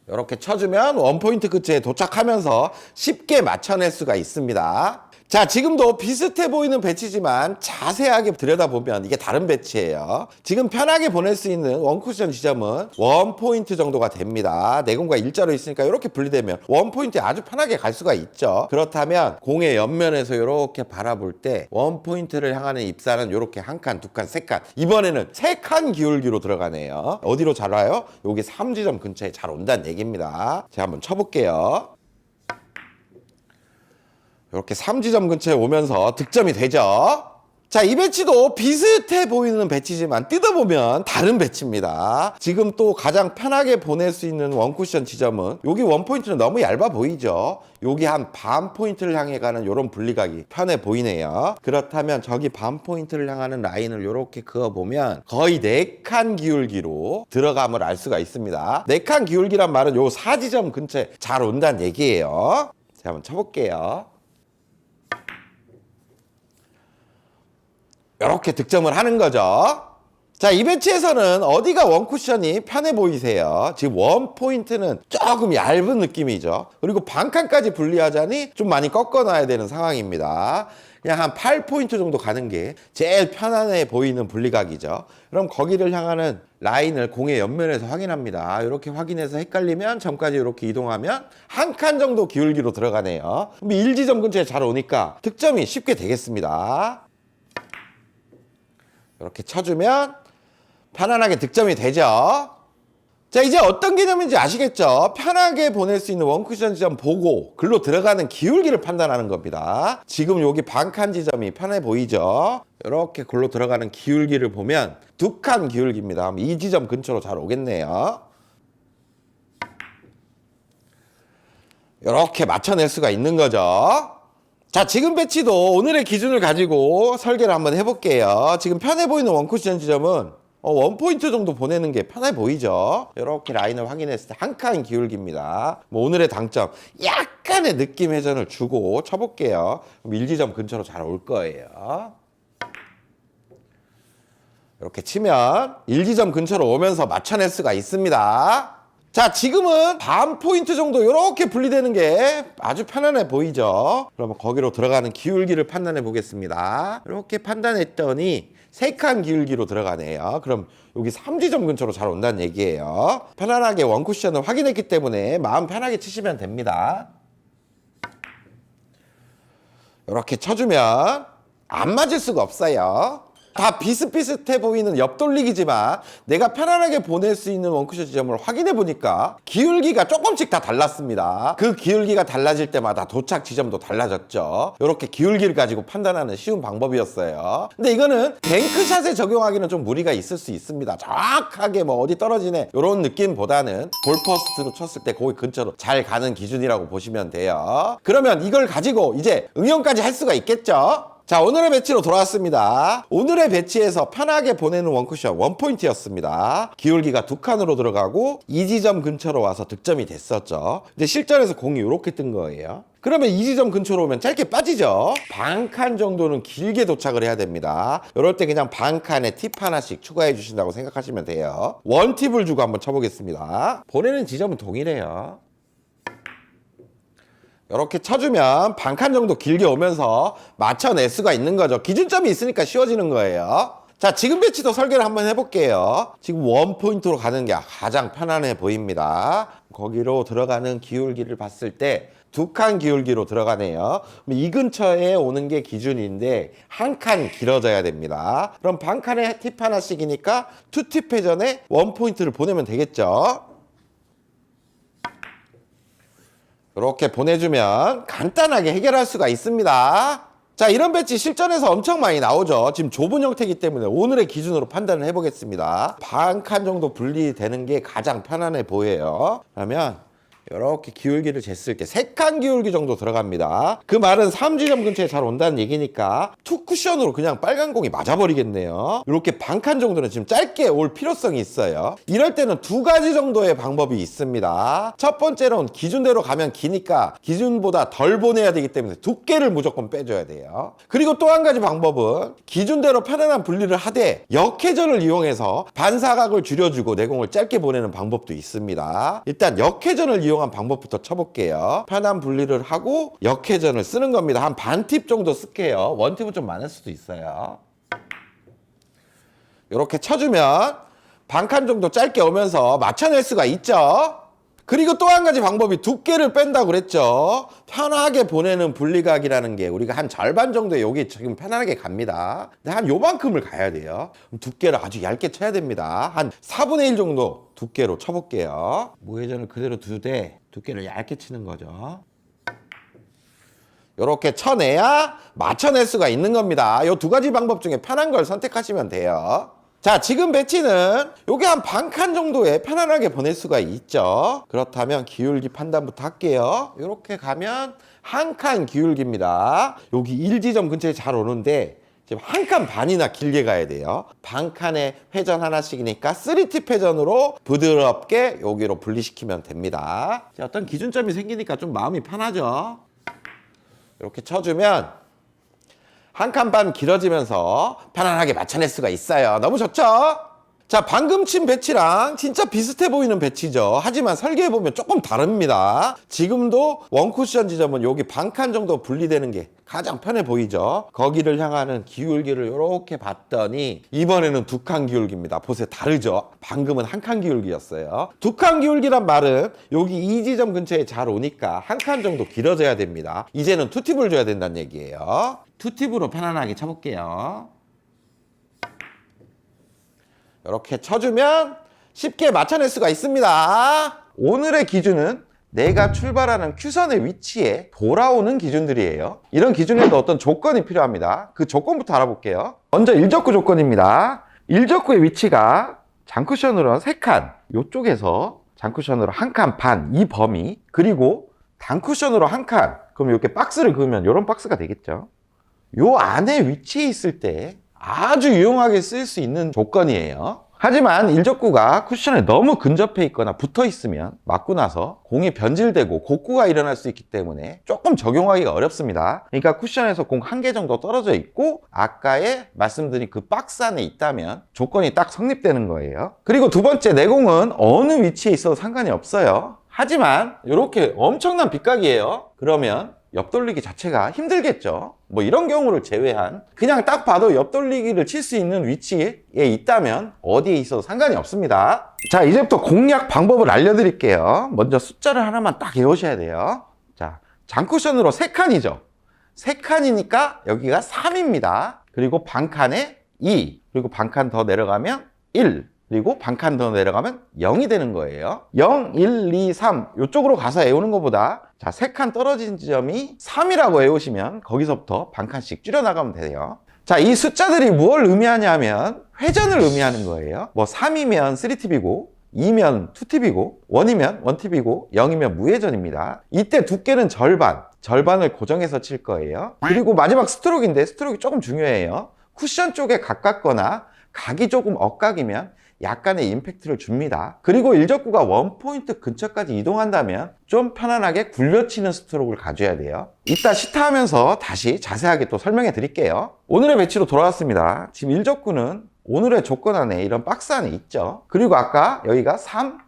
이렇게 쳐주면 원포인트 끝에 도착하면서 쉽게 맞춰낼 수가 있습니다. 자, 지금도 비슷해 보이는 배치지만 자세하게 들여다보면 이게 다른 배치예요. 지금 편하게 보낼 수 있는 원쿠션 지점은 원포인트 정도가 됩니다. 내공과 일자로 있으니까 이렇게 분리되면 원포인트에 아주 편하게 갈 수가 있죠. 그렇다면 공의 옆면에서 이렇게 바라볼 때 원포인트를 향하는 입사는 이렇게 한 칸, 두 칸, 세 칸. 이번에는 세 칸 기울기로 들어가네요. 어디로 잘 와요? 여기 3지점 근처에 잘 온다는 얘기입니다. 제가 한번 쳐볼게요. 이렇게 3지점 근처에 오면서 득점이 되죠. 자, 이 배치도 비슷해 보이는 배치지만 뜯어보면 다른 배치입니다. 지금 또 가장 편하게 보낼 수 있는 원쿠션 지점은 여기 원포인트는 너무 얇아 보이죠. 여기 한 반 포인트를 향해 가는 이런 분리각이 편해 보이네요. 그렇다면 저기 반 포인트를 향하는 라인을 이렇게 그어보면 거의 4칸 기울기로 들어감을 알 수가 있습니다. 4칸 기울기란 말은 요 4지점 근처에 잘 온다는 얘기예요. 자, 한번 쳐볼게요. 이렇게 득점을 하는 거죠. 자, 이 배치에서는 어디가 원쿠션이 편해 보이세요? 지금 원 포인트는 조금 얇은 느낌이죠. 그리고 반칸까지 분리하자니 좀 많이 꺾어 놔야 되는 상황입니다. 그냥 한 8포인트 정도 가는 게 제일 편안해 보이는 분리각이죠. 그럼 거기를 향하는 라인을 공의 옆면에서 확인합니다. 이렇게 확인해서 헷갈리면 점까지 이렇게 이동하면 한 칸 정도 기울기로 들어가네요. 그럼 1지점 근처에 잘 오니까 득점이 쉽게 되겠습니다. 이렇게 쳐주면 편안하게 득점이 되죠. 자, 이제 어떤 개념인지 아시겠죠? 편하게 보낼 수 있는 원쿠션 지점 보고 글로 들어가는 기울기를 판단하는 겁니다. 지금 여기 반칸 지점이 편해 보이죠? 이렇게 글로 들어가는 기울기를 보면 두 칸 기울기입니다. 이 지점 근처로 잘 오겠네요. 이렇게 맞춰낼 수가 있는 거죠. 자, 지금 배치도 오늘의 기준을 가지고 설계를 한번 해볼게요. 지금 편해 보이는 원쿠션 지점은 원포인트 정도 보내는 게 편해 보이죠. 이렇게 라인을 확인했을 때 한 칸 기울기입니다. 뭐 오늘의 당점 약간의 느낌 회전을 주고 쳐볼게요. 그럼 1지점 근처로 잘 올 거예요. 이렇게 치면 1지점 근처로 오면서 맞춰낼 수가 있습니다. 자, 지금은 반 포인트 정도 이렇게 분리되는 게 아주 편안해 보이죠. 그러면 거기로 들어가는 기울기를 판단해 보겠습니다. 이렇게 판단했더니 3칸 기울기로 들어가네요. 그럼 여기 3지점 근처로 잘 온다는 얘기예요. 편안하게 원쿠션을 확인했기 때문에 마음 편하게 치시면 됩니다. 이렇게 쳐주면 안 맞을 수가 없어요. 다 비슷비슷해 보이는 옆돌리기지만 내가 편안하게 보낼 수 있는 원쿠션 지점을 확인해 보니까 기울기가 조금씩 다 달랐습니다. 그 기울기가 달라질 때마다 도착 지점도 달라졌죠. 이렇게 기울기를 가지고 판단하는 쉬운 방법이었어요. 근데 이거는 뱅크샷에 적용하기는 좀 무리가 있을 수 있습니다. 정확하게 뭐 어디 떨어지네 이런 느낌보다는 볼퍼스트로 쳤을 때 거기 근처로 잘 가는 기준이라고 보시면 돼요. 그러면 이걸 가지고 이제 응용까지 할 수가 있겠죠. 자, 오늘의 배치로 돌아왔습니다. 오늘의 배치에서 편하게 보내는 원쿠션 원포인트였습니다. 기울기가 2칸으로 들어가고 이 지점 근처로 와서 득점이 됐었죠. 근데 실전에서 공이 이렇게 뜬 거예요. 그러면 이 지점 근처로 오면 짧게 빠지죠. 반 칸 정도는 길게 도착을 해야 됩니다. 이럴 때 그냥 반 칸에 팁 하나씩 추가해 주신다고 생각하시면 돼요. 원팁을 주고 한번 쳐보겠습니다. 보내는 지점은 동일해요. 이렇게 쳐주면 반 칸 정도 길게 오면서 맞춰낼 수가 있는 거죠. 기준점이 있으니까 쉬워지는 거예요. 자, 지금 배치도 설계를 한번 해볼게요. 지금 원포인트로 가는 게 가장 편안해 보입니다. 거기로 들어가는 기울기를 봤을 때 2칸 기울기로 들어가네요. 이 근처에 오는 게 기준인데 한 칸 길어져야 됩니다. 그럼 반 칸에 팁 하나씩이니까 2팁 회전에 원포인트를 보내면 되겠죠. 이렇게 보내주면 간단하게 해결할 수가 있습니다. 자, 이런 배치 실전에서 엄청 많이 나오죠. 지금 좁은 형태이기 때문에 오늘의 기준으로 판단을 해보겠습니다. 반 칸 정도 분리되는 게 가장 편안해 보여요. 그러면 이렇게 기울기를 쟀을 때 3칸 기울기 정도 들어갑니다. 그 말은 3지점 근처에 잘 온다는 얘기니까 투 쿠션으로 그냥 빨간 공이 맞아버리겠네요. 이렇게 반 칸 정도는 지금 짧게 올 필요성이 있어요. 이럴 때는 2가지 정도의 방법이 있습니다. 첫 번째로는 기준대로 가면 기니까 기준보다 덜 보내야 되기 때문에 두께를 무조건 빼줘야 돼요. 그리고 또 한 가지 방법은 기준대로 편안한 분리를 하되 역회전을 이용해서 반사각을 줄여주고 내공을 짧게 보내는 방법도 있습니다. 일단 역회전을 이용한 방법부터 쳐볼게요. 편한 분리를 하고 역회전을 쓰는 겁니다. 한 반 팁 정도 쓸게요. 원팁은 좀 많을 수도 있어요. 이렇게 쳐주면 반 칸 정도 짧게 오면서 맞춰낼 수가 있죠. 그리고 또 한 가지 방법이 두께를 뺀다고 그랬죠. 편하게 보내는 분리각이라는 게 우리가 한 절반 정도에 여기 지금 편안하게 갑니다. 근데 한 요만큼을 가야 돼요. 그럼 두께를 아주 얇게 쳐야 됩니다. 한 4분의 1 정도 두께로 쳐볼게요. 무회전을 그대로 두되 두께를 얇게 치는 거죠. 이렇게 쳐내야 맞춰낼 수가 있는 겁니다. 이 2가지 방법 중에 편한 걸 선택하시면 돼요. 자, 지금 배치는 요게 한 반 칸 정도에 편안하게 보낼 수가 있죠. 그렇다면 기울기 판단부터 할게요. 이렇게 가면 한 칸 기울기입니다. 여기 1지점 근처에 잘 오는데 지금 한 칸 반이나 길게 가야 돼요. 반 칸에 회전 하나씩이니까 3팁 회전으로 부드럽게 여기로 분리시키면 됩니다. 자, 어떤 기준점이 생기니까 좀 마음이 편하죠. 이렇게 쳐주면 한 칸 반 길어지면서 편안하게 맞춰낼 수가 있어요. 너무 좋죠? 자, 방금 친 배치랑 진짜 비슷해 보이는 배치죠. 하지만 설계해보면 조금 다릅니다. 지금도 원쿠션 지점은 여기 반 칸 정도 분리되는 게 가장 편해 보이죠. 거기를 향하는 기울기를 이렇게 봤더니 이번에는 2칸 기울기입니다. 보세요, 다르죠? 방금은 한 칸 기울기였어요. 2칸 기울기란 말은 여기 이 지점 근처에 잘 오니까 한 칸 정도 길어져야 됩니다. 이제는 투팁을 줘야 된다는 얘기예요. 투팁으로 편안하게 쳐볼게요. 이렇게 쳐주면 쉽게 맞춰낼 수가 있습니다. 오늘의 기준은 내가 출발하는 큐선의 위치에 돌아오는 기준들이에요. 이런 기준에도 어떤 조건이 필요합니다. 그 조건부터 알아볼게요. 먼저 일적구 조건입니다. 일적구의 위치가 장쿠션으로 3칸, 이쪽에서 장쿠션으로 1칸 반, 이 범위, 그리고 단쿠션으로 1칸, 그럼 이렇게 박스를 그으면 이런 박스가 되겠죠. 요 안에 위치해 있을 때 아주 유용하게 쓸 수 있는 조건이에요. 하지만 일적구가 쿠션에 너무 근접해 있거나 붙어 있으면 맞고 나서 공이 변질되고 곡구가 일어날 수 있기 때문에 조금 적용하기가 어렵습니다. 그러니까 쿠션에서 공 1개 정도 떨어져 있고 아까의 말씀드린 그 박스 안에 있다면 조건이 딱 성립되는 거예요. 그리고 두 번째, 내 공은 어느 위치에 있어도 상관이 없어요. 하지만 이렇게 엄청난 빗각이에요. 그러면 옆돌리기 자체가 힘들겠죠. 뭐 이런 경우를 제외한 그냥 딱 봐도 옆돌리기를 칠 수 있는 위치에 있다면 어디에 있어도 상관이 없습니다. 자, 이제부터 공략 방법을 알려드릴게요. 먼저 숫자를 하나만 딱 외우셔야 돼요. 자, 장쿠션으로 3칸이죠. 3칸이니까 여기가 3입니다. 그리고 반칸에 2, 그리고 반칸 더 내려가면 1, 그리고 반칸 더 내려가면 0이 되는 거예요. 0, 1, 2, 3 이쪽으로 가서 외우는 것보다 자, 3칸 떨어진 지점이 3이라고 외우시면 거기서부터 반칸씩 줄여나가면 돼요. 자, 이 숫자들이 뭘 의미하냐면 회전을 의미하는 거예요. 뭐 3이면 3팁이고 2면 2팁이고 1이면 1팁이고 0이면 무회전입니다. 이때 두께는 절반을 고정해서 칠 거예요. 그리고 마지막 스트로크인데 스트로크 조금 중요해요. 쿠션 쪽에 가깝거나 각이 조금 엇각이면 약간의 임팩트를 줍니다. 그리고 일적구가 원포인트 근처까지 이동한다면 좀 편안하게 굴려치는 스트로크를 가져야 돼요. 이따 시타하면서 다시 자세하게 또 설명해 드릴게요. 오늘의 배치로 돌아왔습니다. 지금 일적구는 오늘의 조건 안에 이런 박스 안에 있죠. 그리고 아까 여기가 3,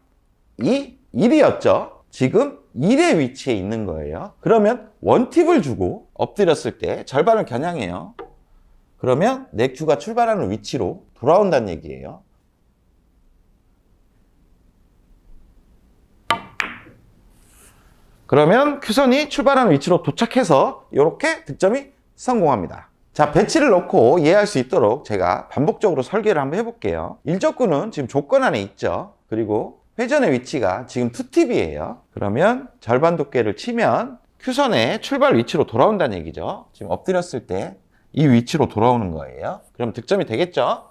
2, 1이었죠. 지금 1의 위치에 있는 거예요. 그러면 원팁을 주고 엎드렸을 때 절반을 겨냥해요. 그러면 내 큐가 출발하는 위치로 돌아온다는 얘기예요. 그러면 큐선이 출발하는 위치로 도착해서 이렇게 득점이 성공합니다. 자, 배치를 넣고 이해할 수 있도록 제가 반복적으로 설계를 한번 해볼게요. 일적구는 지금 조건 안에 있죠. 그리고 회전의 위치가 지금 2팁이에요. 그러면 절반 두께를 치면 큐선의 출발 위치로 돌아온다는 얘기죠. 지금 엎드렸을 때 이 위치로 돌아오는 거예요. 그럼 득점이 되겠죠?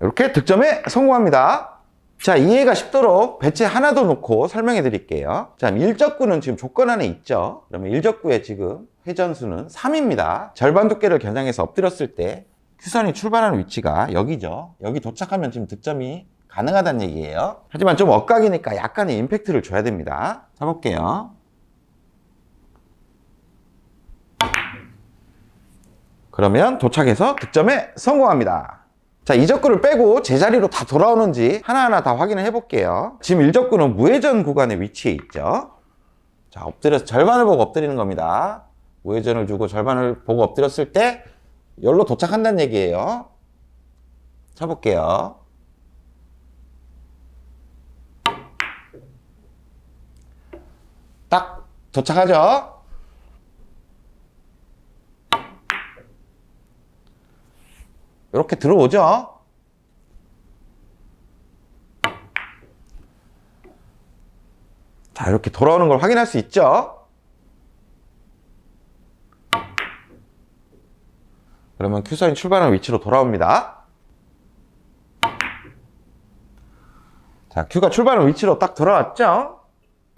이렇게 득점에 성공합니다. 자, 이해가 쉽도록 배치 하나 더 놓고 설명해 드릴게요. 자, 일적구는 지금 조건 안에 있죠. 그러면 일적구의 지금 회전수는 3입니다. 절반 두께를 겨냥해서 엎드렸을 때 큐선이 출발하는 위치가 여기죠. 여기 도착하면 지금 득점이 가능하다는 얘기예요. 하지만 좀 엇각이니까 약간의 임팩트를 줘야 됩니다. 자, 볼게요. 그러면 도착해서 득점에 성공합니다. 자, 이적구를 빼고 제자리로 다 돌아오는지 하나하나 다 확인을 해볼게요. 지금 일적구는 무회전 구간에 위치해 있죠. 자, 엎드려서 절반을 보고 엎드리는 겁니다. 무회전을 주고 절반을 보고 엎드렸을 때 여기로 도착한다는 얘기예요. 쳐볼게요. 딱 도착하죠? 이렇게 들어오죠? 자, 이렇게 돌아오는 걸 확인할 수 있죠? 그러면 큐선이 출발하는 위치로 돌아옵니다. 자, 큐가 출발하는 위치로 딱 돌아왔죠?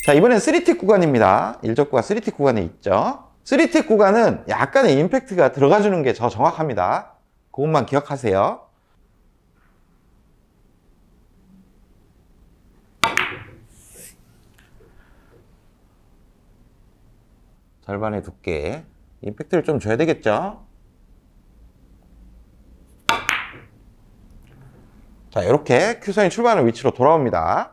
자, 이번엔 3팁 구간입니다. 일적구가 3팁 구간에 있죠? 3팁 구간은 약간의 임팩트가 들어가주는 게 더 정확합니다. 그것만 기억하세요. 절반의 두께, 임팩트를 좀 줘야 되겠죠? 자, 이렇게 큐선이 출발하는 위치로 돌아옵니다.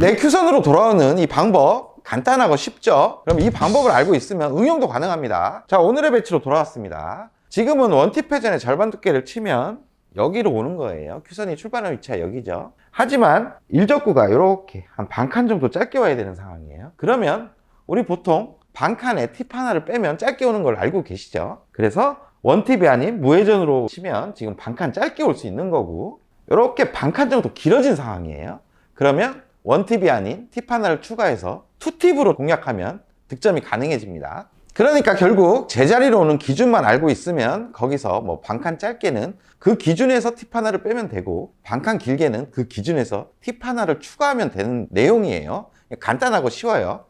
내 큐선으로 돌아오는 이 방법 간단하고 쉽죠? 그럼 이 방법을 알고 있으면 응용도 가능합니다. 자, 오늘의 배치로 돌아왔습니다. 지금은 원팁 회전의 절반 두께를 치면 여기로 오는 거예요. 큐선이 출발하는 위치가 여기죠. 하지만 일적구가 이렇게 한 반칸 정도 짧게 와야 되는 상황이에요. 그러면 우리 보통 반칸에 팁 하나를 빼면 짧게 오는 걸 알고 계시죠? 그래서 원팁이 아닌 무회전으로 치면 지금 반칸 짧게 올 수 있는 거고, 이렇게 반칸 정도 길어진 상황이에요. 그러면 원팁이 아닌 팁 하나를 추가해서 투팁으로 공략하면 득점이 가능해집니다. 그러니까 결국 제자리로 오는 기준만 알고 있으면 거기서 뭐 반칸 짧게는 그 기준에서 팁 하나를 빼면 되고, 반칸 길게는 그 기준에서 팁 하나를 추가하면 되는 내용이에요. 간단하고 쉬워요.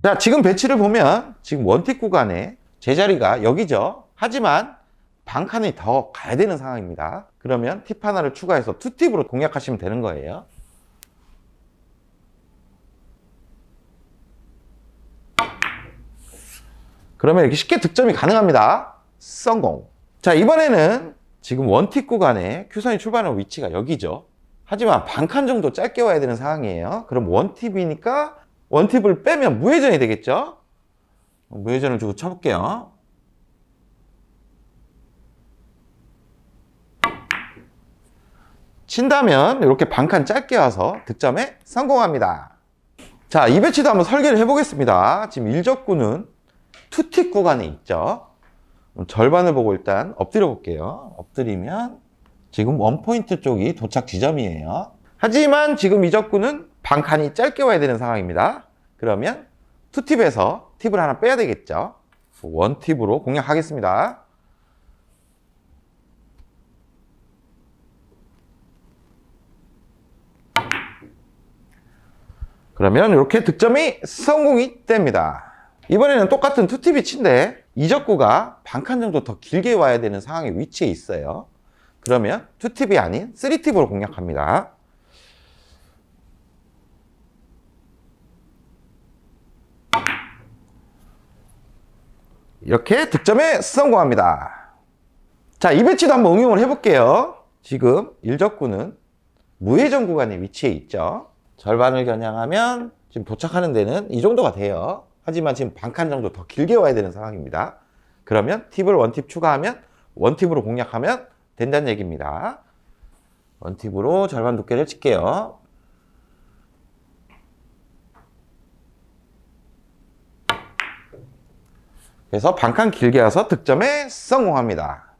자, 지금 배치를 보면 지금 원팁 구간에 제자리가 여기죠. 하지만 반칸이 더 가야 되는 상황입니다. 그러면 팁 하나를 추가해서 투팁으로 공략하시면 되는 거예요. 그러면 이렇게 쉽게 득점이 가능합니다. 성공. 자, 이번에는 지금 원팁 구간에 큐선이 출발하는 위치가 여기죠. 하지만 반칸 정도 짧게 와야 되는 상황이에요. 그럼 원팁이니까 원팁을 빼면 무회전이 되겠죠? 무회전을 주고 쳐볼게요. 친다면 이렇게 반칸 짧게 와서 득점에 성공합니다. 자, 이 배치도 한번 설계를 해보겠습니다. 지금 일적구는 투팁 구간에 있죠. 절반을 보고 일단 엎드려 볼게요. 엎드리면 지금 원포인트 쪽이 도착 지점이에요. 하지만 지금 이 적구는 반칸이 짧게 와야 되는 상황입니다. 그러면 투팁에서 팁을 하나 빼야 되겠죠. 원팁으로 공략하겠습니다. 그러면 이렇게 득점이 성공이 됩니다. 이번에는 똑같은 투팁 위치인데 이 적구가 반칸 정도 더 길게 와야 되는 상황의 위치에 있어요. 그러면 투팁이 아닌 3팁으로 공략합니다. 이렇게 득점에 성공합니다. 자, 이 배치도 한번 응용을 해볼게요. 지금 1적구는 무회전 구간에 위치해 있죠. 절반을 겨냥하면 지금 도착하는 데는 이 정도가 돼요. 하지만 지금 반칸 정도 더 길게 와야 되는 상황입니다. 그러면 팁을 원팁 추가하면 원팁으로 공략하면 된다는 얘기입니다. 원팁으로 절반 두께를 칠게요. 그래서 반칸 길게 와서 득점에 성공합니다.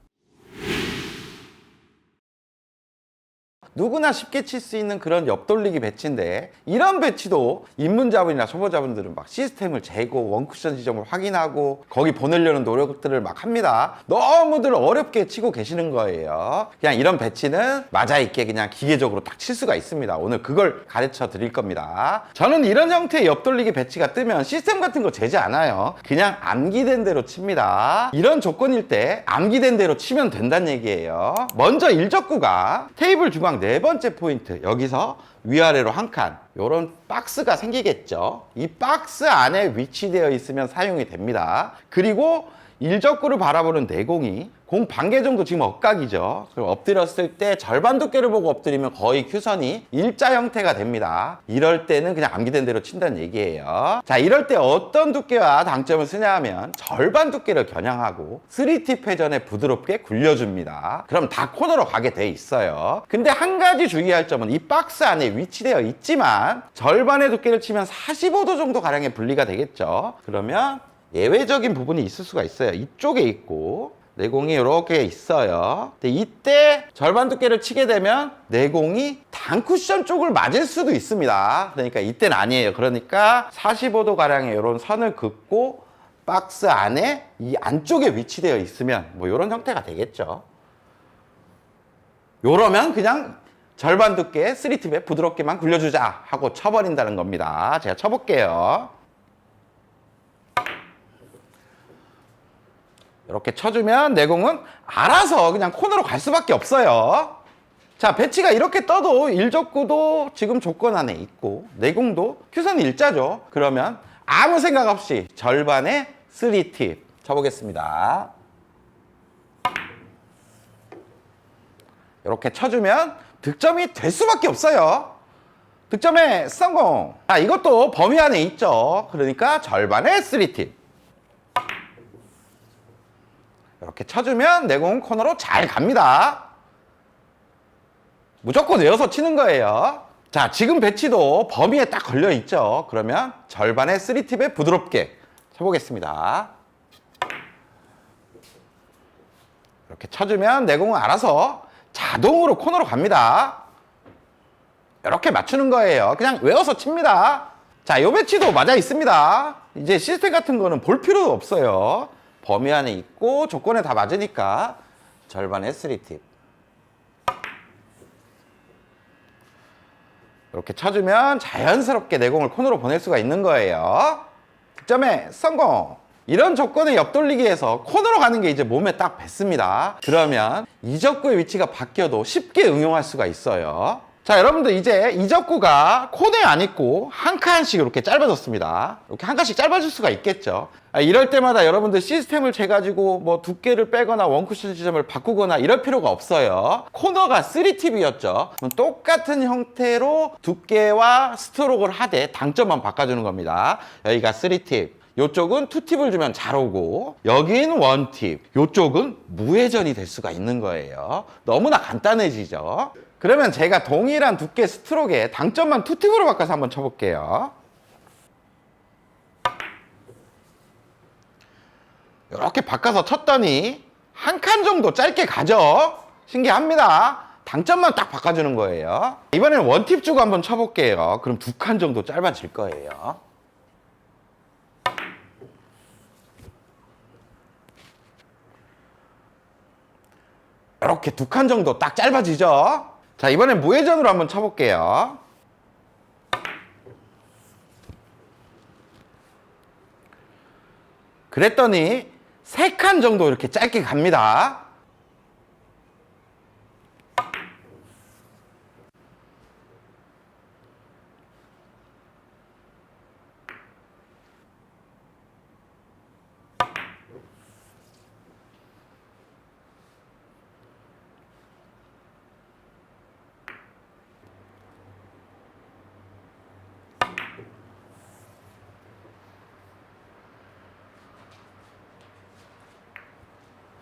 누구나 쉽게 칠 수 있는 그런 옆돌리기 배치인데 이런 배치도 입문자분이나 초보자분들은 막 시스템을 재고 원쿠션 지점을 확인하고 거기 보내려는 노력들을 막 합니다. 너무들 어렵게 치고 계시는 거예요. 그냥 이런 배치는 맞아 있게 그냥 기계적으로 딱 칠 수가 있습니다. 오늘 그걸 가르쳐 드릴 겁니다. 저는 이런 형태의 옆돌리기 배치가 뜨면 시스템 같은 거 재지 않아요. 그냥 암기된 대로 칩니다. 이런 조건일 때 암기된 대로 치면 된다는 얘기예요. 먼저 1적구가 테이블 중앙 네 번째 포인트, 여기서 위아래로 한 칸, 요런 박스가 생기겠죠. 이 박스 안에 위치되어 있으면 사용이 됩니다. 그리고 1적구를 바라보는 내공이 공 반개 정도 지금 엇각이죠. 그럼 엎드렸을 때 절반 두께를 보고 엎드리면 거의 큐선이 일자 형태가 됩니다. 이럴 때는 그냥 암기된 대로 친다는 얘기예요. 자, 이럴 때 어떤 두께와 당점을 쓰냐 하면 절반 두께를 겨냥하고 3팁 회전에 부드럽게 굴려줍니다. 그럼 다 코너로 가게 돼 있어요. 근데 한 가지 주의할 점은 이 박스 안에 위치되어 있지만 절반의 두께를 치면 45도 정도 가량의 분리가 되겠죠. 그러면 예외적인 부분이 있을 수가 있어요. 이쪽에 있고 내공이 이렇게 있어요. 근데 이때 절반 두께를 치게 되면 내공이 단쿠션 쪽을 맞을 수도 있습니다. 그러니까 이때는 아니에요. 그러니까 45도 가량의 이런 선을 긋고 박스 안에 이 안쪽에 위치되어 있으면 뭐 이런 형태가 되겠죠. 요러면 그냥 절반 두께 3팁에 부드럽게만 굴려주자 하고 쳐버린다는 겁니다. 제가 쳐볼게요. 이렇게 쳐주면 내공은 알아서 그냥 코너로 갈 수밖에 없어요. 자, 배치가 이렇게 떠도 1적구도 지금 조건 안에 있고 내공도 큐선 일자죠. 그러면 아무 생각 없이 절반의 3팁 쳐보겠습니다. 이렇게 쳐주면 득점이 될 수밖에 없어요. 득점에 성공. 자, 이것도 범위 안에 있죠. 그러니까 절반의 3팁. 이렇게 쳐주면 내공 코너로 잘 갑니다. 무조건 외워서 치는 거예요. 자, 지금 배치도 범위에 딱 걸려 있죠. 그러면 절반의 3팁에 부드럽게 쳐보겠습니다. 이렇게 쳐주면 내공은 알아서 자동으로 코너로 갑니다. 이렇게 맞추는 거예요. 그냥 외워서 칩니다. 자, 이 배치도 맞아 있습니다. 이제 시스템 같은 거는 볼 필요도 없어요. 범위 안에 있고 조건에 다 맞으니까 절반의 3팁. 이렇게 쳐주면 자연스럽게 내공을 코너로 보낼 수가 있는 거예요. 득점에 성공. 이런 조건의 옆돌리기에서 코너로 가는 게 이제 몸에 딱 뱉습니다. 그러면 이적구의 위치가 바뀌어도 쉽게 응용할 수가 있어요. 자, 여러분들 이제 이적구가 코너에 안 있고 한 칸씩 이렇게 짧아졌습니다. 이렇게 한 칸씩 짧아질 수가 있겠죠. 이럴 때마다 여러분들 시스템을 재가지고 뭐 두께를 빼거나 원쿠션 지점을 바꾸거나 이럴 필요가 없어요. 코너가 3팁이었죠. 그럼 똑같은 형태로 두께와 스트로크를 하되 당점만 바꿔주는 겁니다. 여기가 3팁. 요쪽은 2팁을 주면 잘 오고 여긴 1팁. 요쪽은 무회전이 될 수가 있는 거예요. 너무나 간단해지죠. 그러면 제가 동일한 두께 스트로크에 당점만 2팁으로 바꿔서 한번 쳐볼게요. 이렇게 바꿔서 쳤더니 한 칸 정도 짧게 가죠. 신기합니다. 당점만 딱 바꿔주는 거예요. 이번에는 원팁 주고 한번 쳐볼게요. 그럼 2칸 정도 짧아질 거예요. 이렇게 2칸 정도 딱 짧아지죠. 자, 이번엔 무회전으로 한번 쳐볼게요. 그랬더니 3칸 정도 이렇게 짧게 갑니다.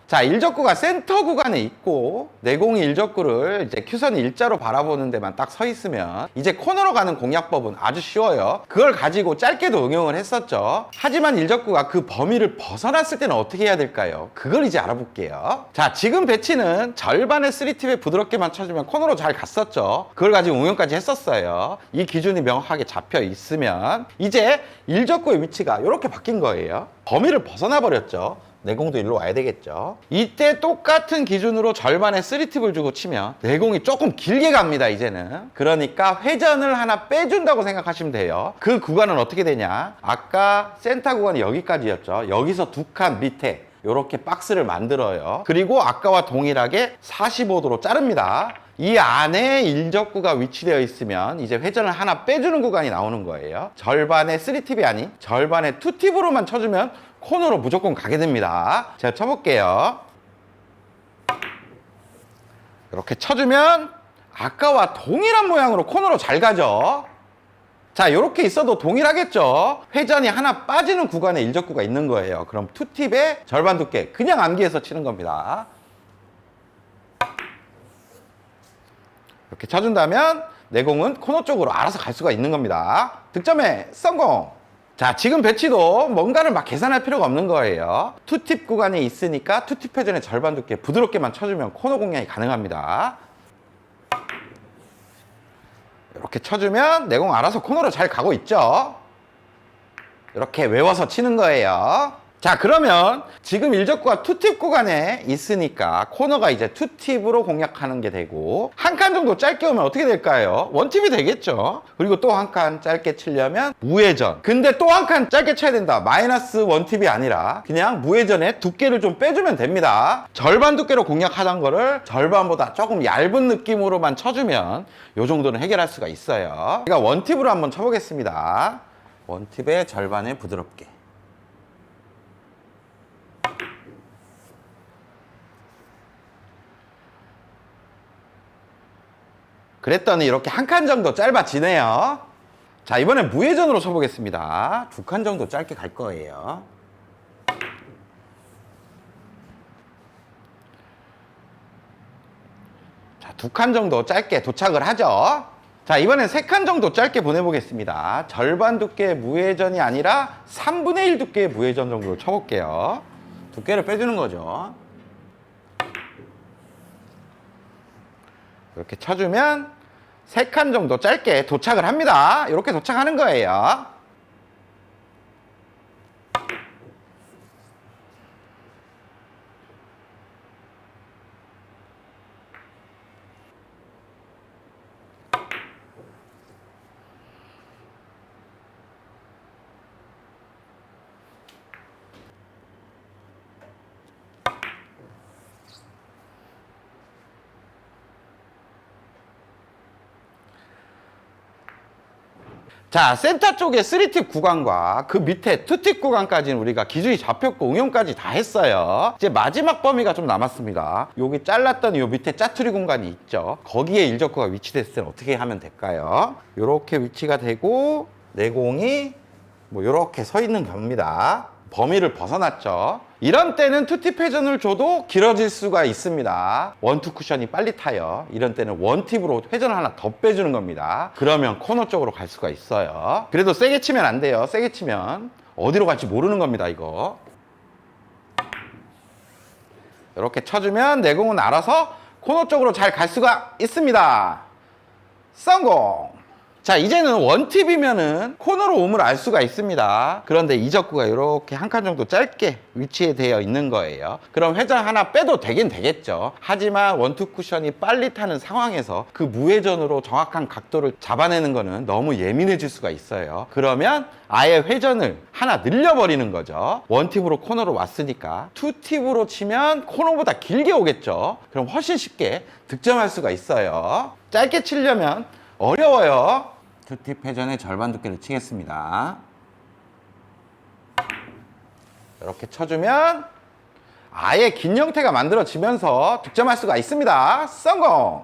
자, 일적구가 센터 구간에 있고 내공이 일적구를 이제 큐선 일자로 바라보는 데만 딱 서 있으면 이제 코너로 가는 공략법은 아주 쉬워요. 그걸 가지고 짧게도 응용을 했었죠. 하지만 일적구가 그 범위를 벗어났을 때는 어떻게 해야 될까요? 그걸 이제 알아볼게요. 자, 지금 배치는 절반의 3팁에 부드럽게만 쳐주면 코너로 잘 갔었죠. 그걸 가지고 응용까지 했었어요. 이 기준이 명확하게 잡혀 있으면 이제 일적구의 위치가 이렇게 바뀐 거예요. 범위를 벗어나 버렸죠. 내공도 일로 와야 되겠죠. 이때 똑같은 기준으로 절반의 3팁을 주고 치면 내공이 조금 길게 갑니다, 이제는. 그러니까 회전을 하나 빼준다고 생각하시면 돼요. 그 구간은 어떻게 되냐? 아까 센터 구간이 여기까지였죠. 여기서 2칸 밑에 이렇게 박스를 만들어요. 그리고 아까와 동일하게 45도로 자릅니다. 이 안에 일적구가 위치되어 있으면 이제 회전을 하나 빼주는 구간이 나오는 거예요. 절반의 3팁이 아닌 절반의 2팁으로만 쳐주면 코너로 무조건 가게 됩니다. 제가 쳐볼게요. 이렇게 쳐주면 아까와 동일한 모양으로 코너로 잘 가죠. 자, 이렇게 있어도 동일하겠죠. 회전이 하나 빠지는 구간에 일적구가 있는 거예요. 그럼 2팁의 절반 두께 그냥 암기해서 치는 겁니다. 이렇게 쳐준다면 내공은 코너 쪽으로 알아서 갈 수가 있는 겁니다. 득점에 성공! 자, 지금 배치도 뭔가를 막 계산할 필요가 없는 거예요. 2팁 구간에 있으니까 2팁 회전의 절반 두께 부드럽게만 쳐주면 코너 공략이 가능합니다. 이렇게 쳐주면 내공 알아서 코너로 잘 가고 있죠. 이렇게 외워서 치는 거예요. 자, 그러면 지금 일적구가 2팁 구간에 있으니까 코너가 이제 2팁으로 공략하는 게 되고 한 칸 정도 짧게 오면 어떻게 될까요? 원팁이 되겠죠. 그리고 또 한 칸 짧게 치려면 무회전. 근데 또 한 칸 짧게 쳐야 된다. 마이너스 원팁이 아니라 그냥 무회전에 두께를 좀 빼주면 됩니다. 절반 두께로 공략하던 거를 절반보다 조금 얇은 느낌으로만 쳐주면 이 정도는 해결할 수가 있어요. 제가 원팁으로 한번 쳐보겠습니다. 원팁의 절반에 부드럽게. 그랬더니 이렇게 한 칸 정도 짧아지네요. 자, 이번엔 무회전으로 쳐보겠습니다. 2칸 정도 짧게 갈 거예요. 자, 2칸 정도 짧게 도착을 하죠. 자, 이번엔 3칸 정도 짧게 보내보겠습니다. 절반 두께의 무회전이 아니라 3분의 1 두께의 무회전 정도로 쳐볼게요. 두께를 빼주는 거죠. 이렇게 쳐주면 3칸 정도 짧게 도착을 합니다. 이렇게 도착하는 거예요. 자, 센터 쪽에 3팁 구간과 그 밑에 2팁 구간까지는 우리가 기준이 잡혔고 응용까지 다 했어요. 이제 마지막 범위가 좀 남았습니다. 여기 잘랐던 이 밑에 짜투리 공간이 있죠. 거기에 일적구가 위치됐을 때는 어떻게 하면 될까요? 이렇게 위치가 되고 내공이 뭐 이렇게 서 있는 겁니다. 범위를 벗어났죠. 이런 때는 2팁 회전을 줘도 길어질 수가 있습니다. 1-2 쿠션이 빨리 타요. 이런 때는 1팁으로 회전을 하나 더 빼주는 겁니다. 그러면 코너 쪽으로 갈 수가 있어요. 그래도 세게 치면 안 돼요. 세게 치면 어디로 갈지 모르는 겁니다, 이거. 이렇게 쳐주면 내공은 알아서 코너 쪽으로 잘 갈 수가 있습니다. 성공! 자, 이제는 원팁이면은 코너로 오물 알 수가 있습니다. 그런데 이적구가 이렇게 한 칸 정도 짧게 위치에 되어 있는 거예요. 그럼 회전 하나 빼도 되긴 되겠죠. 하지만 원투 쿠션이 빨리 타는 상황에서 그 무회전으로 정확한 각도를 잡아내는 거는 너무 예민해질 수가 있어요. 그러면 아예 회전을 하나 늘려버리는 거죠. 원팁으로 코너로 왔으니까 투팁으로 치면 코너보다 길게 오겠죠. 그럼 훨씬 쉽게 득점할 수가 있어요. 짧게 치려면 어려워요. 투팁 회전의 절반 두께를 치겠습니다. 이렇게 쳐주면 아예 긴 형태가 만들어지면서 득점할 수가 있습니다. 성공!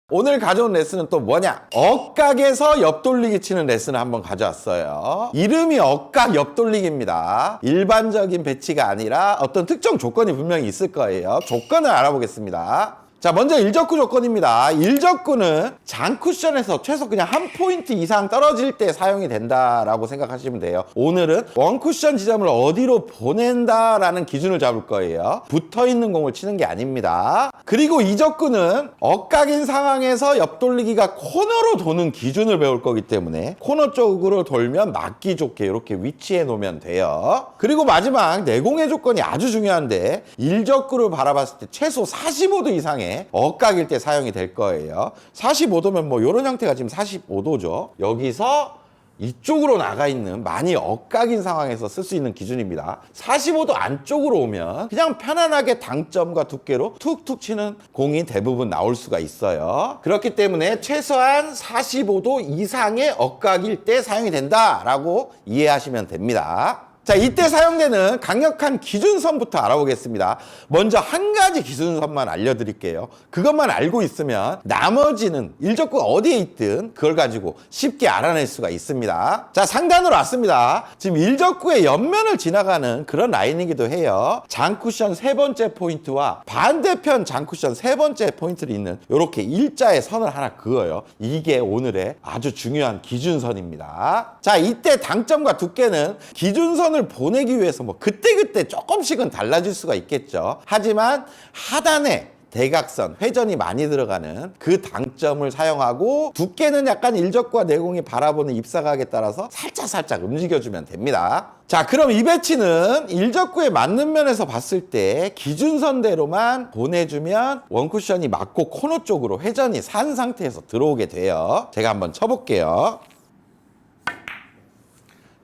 오늘 가져온 레슨은 또 뭐냐? 억각에서 옆돌리기 치는 레슨을 한번 가져왔어요. 이름이 억각 옆돌리기입니다. 일반적인 배치가 아니라 어떤 특정 조건이 분명히 있을 거예요. 조건을 알아보겠습니다. 자, 먼저 일적구 조건입니다. 일적구는 장쿠션에서 최소 그냥 한 포인트 이상 떨어질 때 사용이 된다라고 생각하시면 돼요. 오늘은 원쿠션 지점을 어디로 보낸다라는 기준을 잡을 거예요. 붙어있는 공을 치는 게 아닙니다. 그리고 이적구는 억각인 상황에서 옆돌리기가 코너로 도는 기준을 배울 거기 때문에 코너 쪽으로 돌면 맞기 좋게 이렇게 위치해 놓으면 돼요. 그리고 마지막 내공의 조건이 아주 중요한데 일적구를 바라봤을 때 최소 45도 이상의 억각일 때 사용이 될 거예요. 45도면 뭐 이런 형태가 지금 45도죠. 여기서 이쪽으로 나가 있는 많이 억각인 상황에서 쓸 수 있는 기준입니다. 45도 안쪽으로 오면 그냥 편안하게 당점과 두께로 툭툭 치는 공이 대부분 나올 수가 있어요. 그렇기 때문에 최소한 45도 이상의 억각일 때 사용이 된다라고 이해하시면 됩니다. 자, 이때 사용되는 강력한 기준선부터 알아보겠습니다. 먼저 한 가지 기준선만 알려드릴게요. 그것만 알고 있으면 나머지는 일적구가 어디에 있든 그걸 가지고 쉽게 알아낼 수가 있습니다. 자, 상단으로 왔습니다. 지금 일적구의 옆면을 지나가는 그런 라인이기도 해요. 장쿠션 세 번째 포인트와 반대편 장쿠션 세 번째 포인트를 있는 이렇게 일자의 선을 하나 그어요. 이게 오늘의 아주 중요한 기준선입니다. 자, 이때 당점과 두께는 기준선 을 보내기 위해서 뭐 그때그때 조금씩은 달라질 수가 있겠죠. 하지만 하단에 대각선, 회전이 많이 들어가는 그 당점을 사용하고 두께는 약간 일적과 내공이 바라보는 입사각에 따라서 살짝 움직여주면 됩니다. 자, 그럼 이 배치는 일적구에 맞는 면에서 봤을 때 기준선대로만 보내주면 원쿠션이 맞고 코너 쪽으로 회전이 산 상태에서 들어오게 돼요. 제가 한번 쳐볼게요.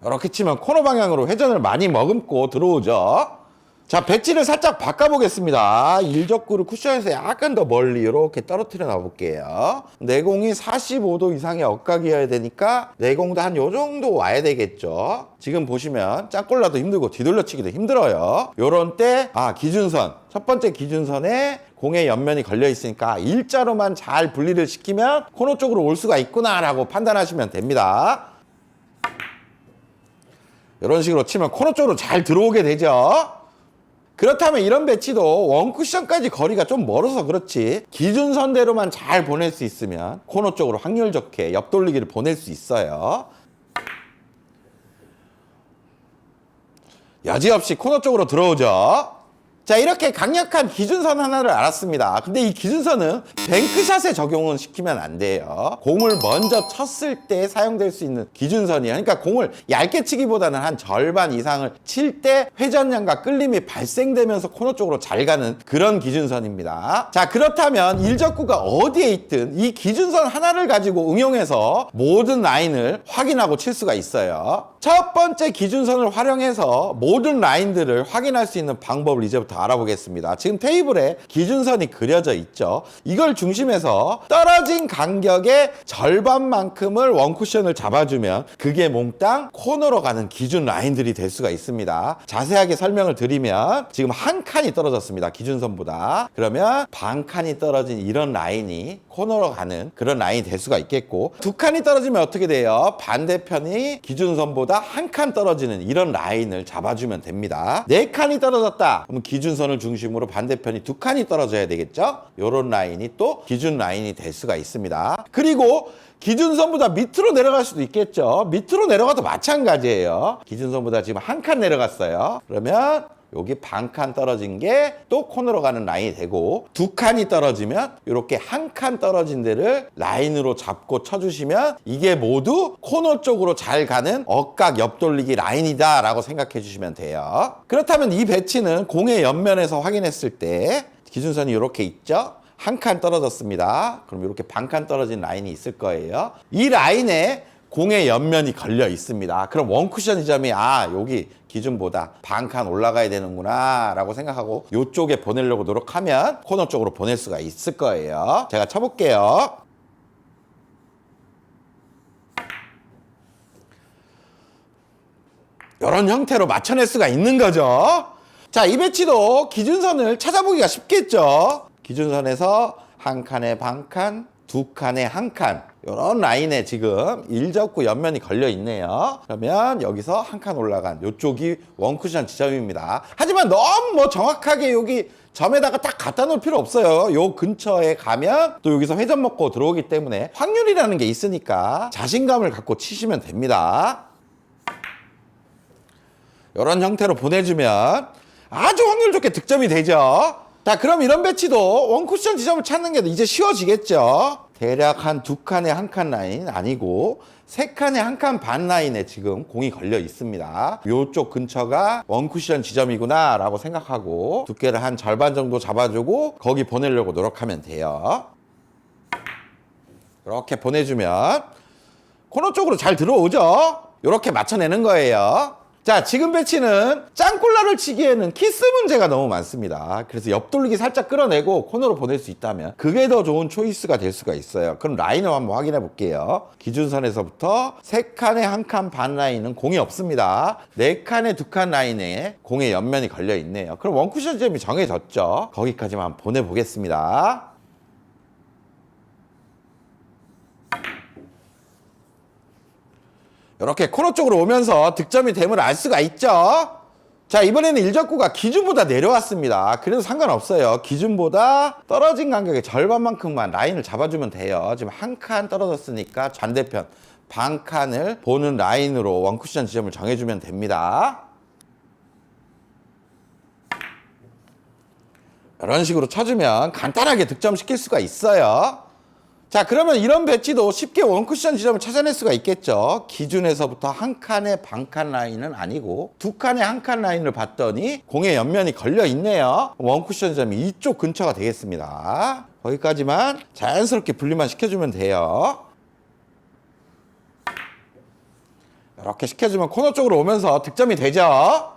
이렇게 치면 코너 방향으로 회전을 많이 머금고 들어오죠. 자, 배치를 살짝 바꿔보겠습니다. 일적구를 쿠션에서 약간 더 멀리 이렇게 떨어뜨려 놔볼게요. 내공이 45도 이상의 억각이어야 되니까 내공도 한 요 정도 와야 되겠죠. 지금 보시면 짱꼴라도 힘들고 뒤돌려치기도 힘들어요. 요런 때 기준선, 첫 번째 기준선에 공의 옆면이 걸려 있으니까 일자로만 잘 분리를 시키면 코너 쪽으로 올 수가 있구나 라고 판단하시면 됩니다. 이런 식으로 치면 코너 쪽으로 잘 들어오게 되죠. 그렇다면 이런 배치도 원쿠션까지 거리가 좀 멀어서 그렇지 기준선대로만 잘 보낼 수 있으면 코너 쪽으로 확률 좋게 옆돌리기를 보낼 수 있어요. 여지없이 코너 쪽으로 들어오죠. 자, 이렇게 강력한 기준선 하나를 알았습니다. 근데 이 기준선은 뱅크샷에 적용은 시키면 안 돼요. 공을 먼저 쳤을 때 사용될 수 있는 기준선이에요. 그러니까 공을 얇게 치기보다는 한 절반 이상을 칠 때 회전량과 끌림이 발생되면서 코너 쪽으로 잘 가는 그런 기준선입니다. 자, 그렇다면 일적구가 어디에 있든 이 기준선 하나를 가지고 응용해서 모든 라인을 확인하고 칠 수가 있어요. 첫 번째 기준선을 활용해서 모든 라인들을 확인할 수 있는 방법을 이제부터 알아보겠습니다. 지금 테이블에 기준선이 그려져 있죠. 이걸 중심에서 떨어진 간격의 절반만큼을 원쿠션을 잡아주면 그게 몽땅 코너로 가는 기준 라인들이 될 수가 있습니다. 자세하게 설명을 드리면 지금 한 칸이 떨어졌습니다. 기준선보다. 그러면 반 칸이 떨어진 이런 라인이 코너로 가는 그런 라인이 될 수가 있겠고, 두 칸이 떨어지면 어떻게 돼요? 반대편이 기준선보다 한 칸 떨어지는 이런 라인을 잡아주면 됩니다. 네 칸이 떨어졌다. 그러면 기준선을 중심으로 반대편이 두 칸이 떨어져야 되겠죠? 요런 라인이 또 기준 라인이 될 수가 있습니다. 그리고 기준선보다 밑으로 내려갈 수도 있겠죠. 밑으로 내려가도 마찬가지예요. 기준선보다 지금 한 칸 내려갔어요. 그러면 여기 반 칸 떨어진 게 또 코너로 가는 라인이 되고, 두 칸이 떨어지면 이렇게 한 칸 떨어진 데를 라인으로 잡고 쳐주시면 이게 모두 코너 쪽으로 잘 가는 억각 옆돌리기 라인이다 라고 생각해 주시면 돼요. 그렇다면 이 배치는 공의 옆면에서 확인했을 때 기준선이 이렇게 있죠. 한 칸 떨어졌습니다. 그럼 이렇게 반 칸 떨어진 라인이 있을 거예요. 이 라인에 공의 옆면이 걸려 있습니다. 그럼 원쿠션 지점이 여기 기준보다 반 칸 올라가야 되는구나 라고 생각하고 이쪽에 보내려고 노력하면 코너 쪽으로 보낼 수가 있을 거예요. 제가 쳐볼게요. 이런 형태로 맞춰낼 수가 있는 거죠. 자, 이 배치도 기준선을 찾아보기가 쉽겠죠. 기준선에서 한 칸에 반 칸, 두 칸에 한 칸, 이런 라인에 지금 일접구 옆면이 걸려 있네요. 그러면 여기서 한 칸 올라간 이쪽이 원쿠션 지점입니다. 하지만 너무 정확하게 여기 점에다가 딱 갖다 놓을 필요 없어요. 요 근처에 가면 또 여기서 회전 먹고 들어오기 때문에 확률이라는 게 있으니까 자신감을 갖고 치시면 됩니다. 이런 형태로 보내주면 아주 확률 좋게 득점이 되죠. 자, 그럼 이런 배치도 원쿠션 지점을 찾는 게 이제 쉬워지겠죠. 대략 한 두 칸에 한 칸 라인 아니고 세 칸에 한 칸 반 라인에 지금 공이 걸려 있습니다. 이쪽 근처가 원쿠션 지점이구나 라고 생각하고 두께를 한 절반 정도 잡아주고 거기 보내려고 노력하면 돼요. 이렇게 보내주면 코너 쪽으로 잘 들어오죠. 이렇게 맞춰내는 거예요. 자, 지금 배치는 짱콜라를 치기에는 키스 문제가 너무 많습니다. 그래서 옆돌리기 살짝 끌어내고 코너로 보낼 수 있다면 그게 더 좋은 초이스가 될 수가 있어요. 그럼 라인을 한번 확인해 볼게요. 기준선에서부터 세 칸에 한 칸 반 라인은 공이 없습니다. 네 칸에 두 칸 라인에 공의 옆면이 걸려 있네요. 그럼 원쿠션 지점이 정해졌죠. 거기까지만 한번 보내보겠습니다. 이렇게 코너 쪽으로 오면서 득점이 됨을 알 수가 있죠. 자, 이번에는 일접구가 기준보다 내려왔습니다. 그래도 상관없어요. 기준보다 떨어진 간격의 절반만큼만 라인을 잡아주면 돼요. 지금 한 칸 떨어졌으니까 반대편 반 칸을 보는 라인으로 원쿠션 지점을 정해주면 됩니다. 이런 식으로 쳐주면 간단하게 득점시킬 수가 있어요. 자, 그러면 이런 배치도 쉽게 원쿠션 지점을 찾아낼 수가 있겠죠. 기준에서부터 한 칸에 반 칸 라인은 아니고 두 칸에 한 칸 라인을 봤더니 공의 옆면이 걸려 있네요. 원쿠션 지점이 이쪽 근처가 되겠습니다. 거기까지만 자연스럽게 분리만 시켜주면 돼요. 이렇게 시켜주면 코너 쪽으로 오면서 득점이 되죠.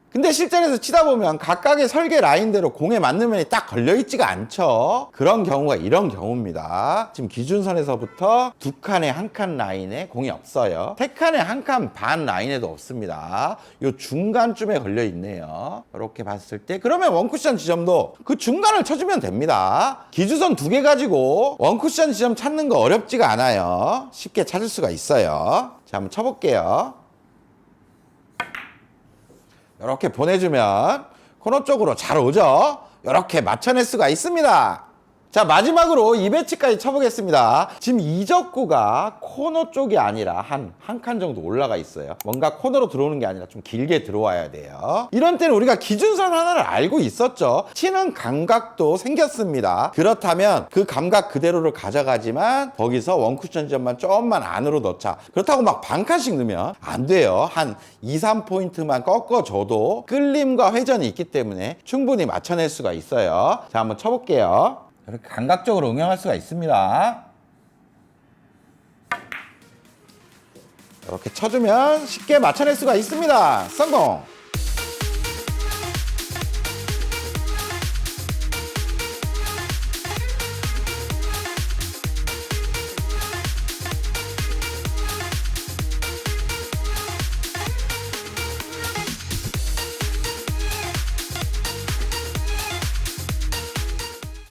근데 실전에서 치다 보면 각각의 설계 라인대로 공에 맞는 면이 딱 걸려있지가 않죠. 그런 경우가 이런 경우입니다. 지금 기준선에서부터 두 칸에 한 칸 라인에 공이 없어요. 세 칸에 한 칸 반 라인에도 없습니다. 요 중간쯤에 걸려있네요. 이렇게 봤을 때 그러면 원쿠션 지점도 그 중간을 쳐주면 됩니다. 기준선 두 개 가지고 원쿠션 지점 찾는 거 어렵지가 않아요. 쉽게 찾을 수가 있어요. 자, 한번 쳐볼게요. 이렇게 보내주면 코너 쪽으로 잘 오죠. 이렇게 맞춰낼 수가 있습니다. 자, 마지막으로 이 배치까지 쳐보겠습니다. 지금 이적구가 코너 쪽이 아니라 한 칸 정도 올라가 있어요. 뭔가 코너로 들어오는 게 아니라 좀 길게 들어와야 돼요. 이런 때는 우리가 기준선 하나를 알고 있었죠. 치는 감각도 생겼습니다. 그렇다면 그 감각 그대로를 가져가지만 거기서 원쿠션 지점만 조금만 안으로 넣자. 그렇다고 막 반 칸씩 넣으면 안 돼요. 한 2, 3포인트만 꺾어줘도 끌림과 회전이 있기 때문에 충분히 맞춰낼 수가 있어요. 자, 한번 쳐볼게요. 이렇게 감각적으로 응용할 수가 있습니다. 이렇게 쳐주면 쉽게 맞춰낼 수가 있습니다. 성공!